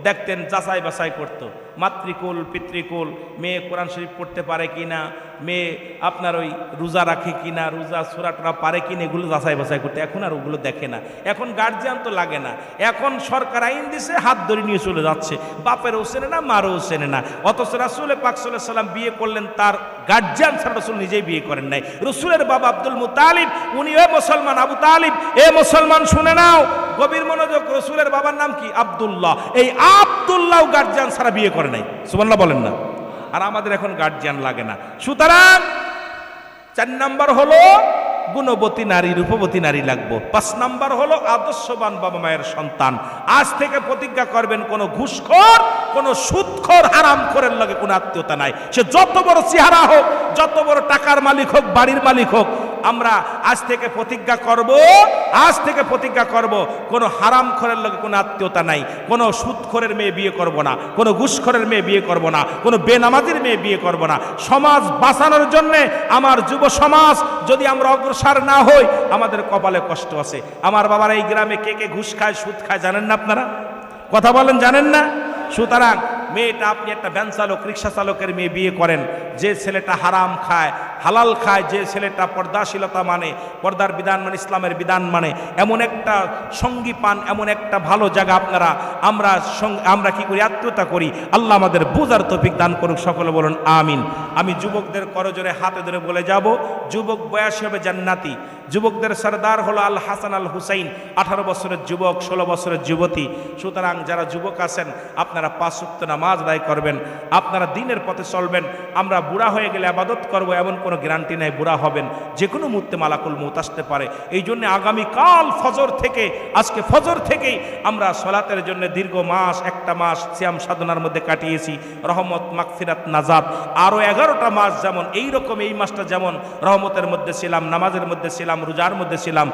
দেখতেন যাচাই বাছাই করতো, মাতৃকুল পিতৃকুল, মেয়ে কোরআন শরীফ পড়তে পারে কিনা, মেয়ে আপনার ওই রোজা রাখে কিনা, রোজা সূরা টরা পারে কিনা, এগুলো যাচাই বাছাই করতে। এখন আর ওগুলো দেখে না, এখন গার্জিয়ান তো লাগে না, এখন সরকার আইন দিছে হাত ধরে নিয়ে চলে যাচ্ছে, বাপেরও চেনে না মারও চেনে না। অথচ রাসূল পাক সাল্লাল্লাহু আলাইহি ওয়াসাল্লাম বিয়ে করলেন, তার গার্জিয়ান ছাড়া রাসূল নিজেই বিয়ে করেন নাই। রাসূলের বাবা আব্দুল মুতালিব, উনি মুসলমান, আবু তালিব এ মুসলমান শুনে নাও, গভীর মনোযোগ, রাসূলের বাবার নাম কি? আব্দুল্লাহ। এই আব্দুল্লাহ গার্জিয়ান ছাড়া বিয়ে করে নাই। সুবহানাল্লাহ বলেন না। আর আমাদের এখন গার্জিয়ান লাগে না। সুতরাং 4 নাম্বার হলো গুণবতী নারী, রূপবতী নারী লাগবো। 5 নাম্বার হলো আদর্শবান বাবা মায়ের সন্তান। আজ থেকে প্রতিজ্ঞা করবেন কোনো ঘুষখোর, কোনো সুদখোর, হারামখোরের লগে কোনো আত্মীয়তা নাই। সে যত বড় চেহারা হোক, যত বড় টাকার মালিক হোক, বাড়ির মালিক হোক, আমরা আজ থেকে প্রতিজ্ঞা করব কোনো হারামখোরের লগে কোনো আত্মীয়তা নাই, কোনো সুদখোরের মেয়ে বিয়ে করব না, কোনো ঘুষখোরের মেয়ে বিয়ে করব না, কোনো বেনামাজির মেয়ে বিয়ে করব না। সমাজ বাঁচানোর জন্য আমার যুব সমাজ যদি আমরা অগ্রসর না হই, আমাদের কপালে কষ্ট আছে। আমার বাবার এই গ্রামে কে কে ঘুষ খায়, সুদ খায় জানেন না আপনারা? কথা বলেন, জানেন না? সুতরাং মেয়েটা, আপনি একটা ভ্যান চালক, রিক্সা চালকের মেয়ে বিয়ে করেন, যে ছেলেটা হারাম খায় হালাল খায়, যে ছেলেটা পর্দাশীলতা মানে, পর্দার বিধান মানে, ইসলামের বিধান মানে, এমন একটা সঙ্গী পান, এমন একটা ভালো জায়গা আপনারা আমরা কি করি, আত্মীয়তা করি। আল্লাহ আমাদের বুঝার তৌফিক দান করুক, সকলে বলুন আমিন। আমি যুবকদের করজোরে হাতে ধরে বলে যাব, যুবক বয়স হবে জান্নাতি। যুবকদের সরদার হলো আল হাসান আল হুসাইন, 18 বছরের যুবক, 16 বছরের যুবতী। সুতরাং যারা যুবক আছেন, আপনারা 5 ওয়াক্ত নামাজ আদায় করবেন, আপনারা দিনের পথে চলবেন। আমরা বুড়া হয়ে গেলে আবাদত করব, এমন কোনো গ্যারান্টি নাই। বুড়া হবেন, যে কোনো মুহূর্তে মালাকুল মউত আসতে পারে। এই জন্য আগামীকাল ফজর থেকে, আজকে ফজর থেকেই আমরা সলাতের জন্য দীর্ঘ মাস, একটা মাস সিয়াম সাধনার মধ্যে কাটিয়েছি। রহমত, মাগফিরাত, নাজাত, আরও 11টা মাস যেমন এইরকম, এই মাসটা যেমন রহমতের মধ্যে ছিলাম, নামাজের মধ্যে ছিলাম, রোজার মধ্যে ছিলাম,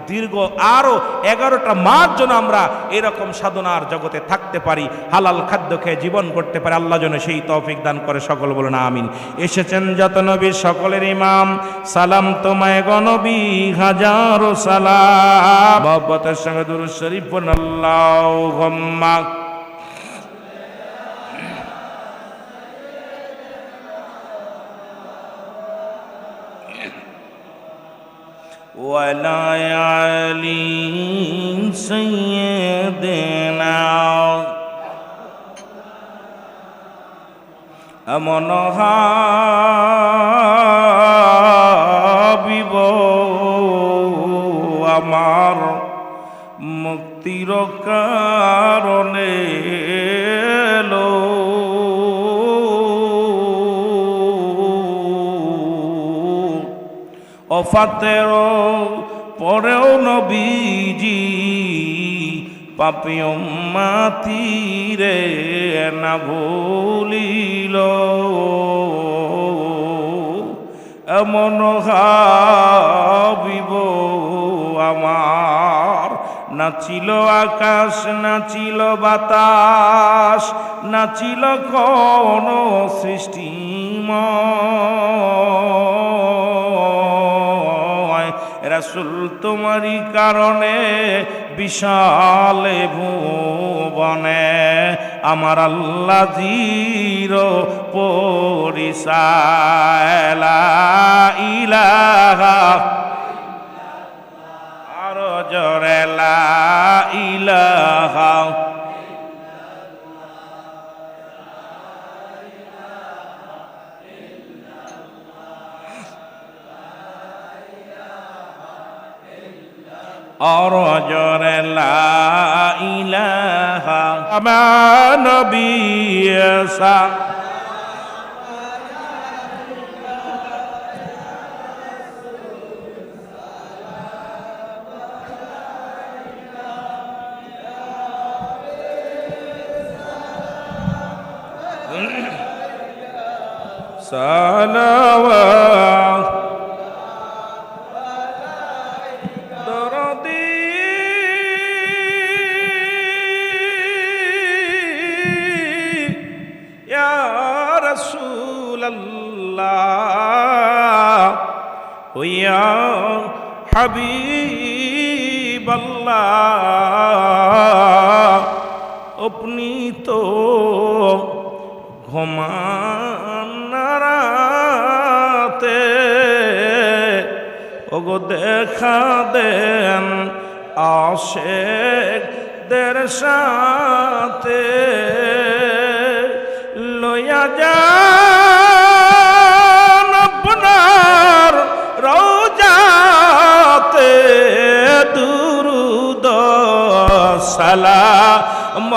দীর্ঘ আরও 11টা মাস যেন আমরা এরকম সাধনার জগতে থাকতে পারি, হালাল খাদ্য খেয়ে জীবন করতে পারি। আল্লাহ যেন সেই তৌফিক দান করে, সকল বলুন আমিন। এসেছেন যত নবী সকলের ইমাম, সালাম তোমায় গো নবী, হাজারো সালাম। মহব্বতের সঙ্গে দুরূদ শরীফ পড়ুন, আল্লাহুম্মা ওয়ালা আলি সাইয়্যিদিনা। এমন হাবিব আমার মুক্তির কারণে এলো, ওফাতের পরেও নবীজি পাপী উম্মতিরে না ভুলিল। এমন হাবিব আমার, নাচিল আকাশ, নাচিল বাতাস, নাচিল কোন সৃষ্টিময়। রাসূল তোমারই কারণে বিশালে ভুবনে আমার আল্লাহ জির পরিচয়। লা ইলাহা, আরো জোরে লা ইলাহা। और जोरे ला इलाहा मा नबी ऐसा। सलावत या हबीब अल्लाह, अपनी तो घुमानाते ओगो देखा देन आशिक देर साथे लोया जा দুরুদ সালাম।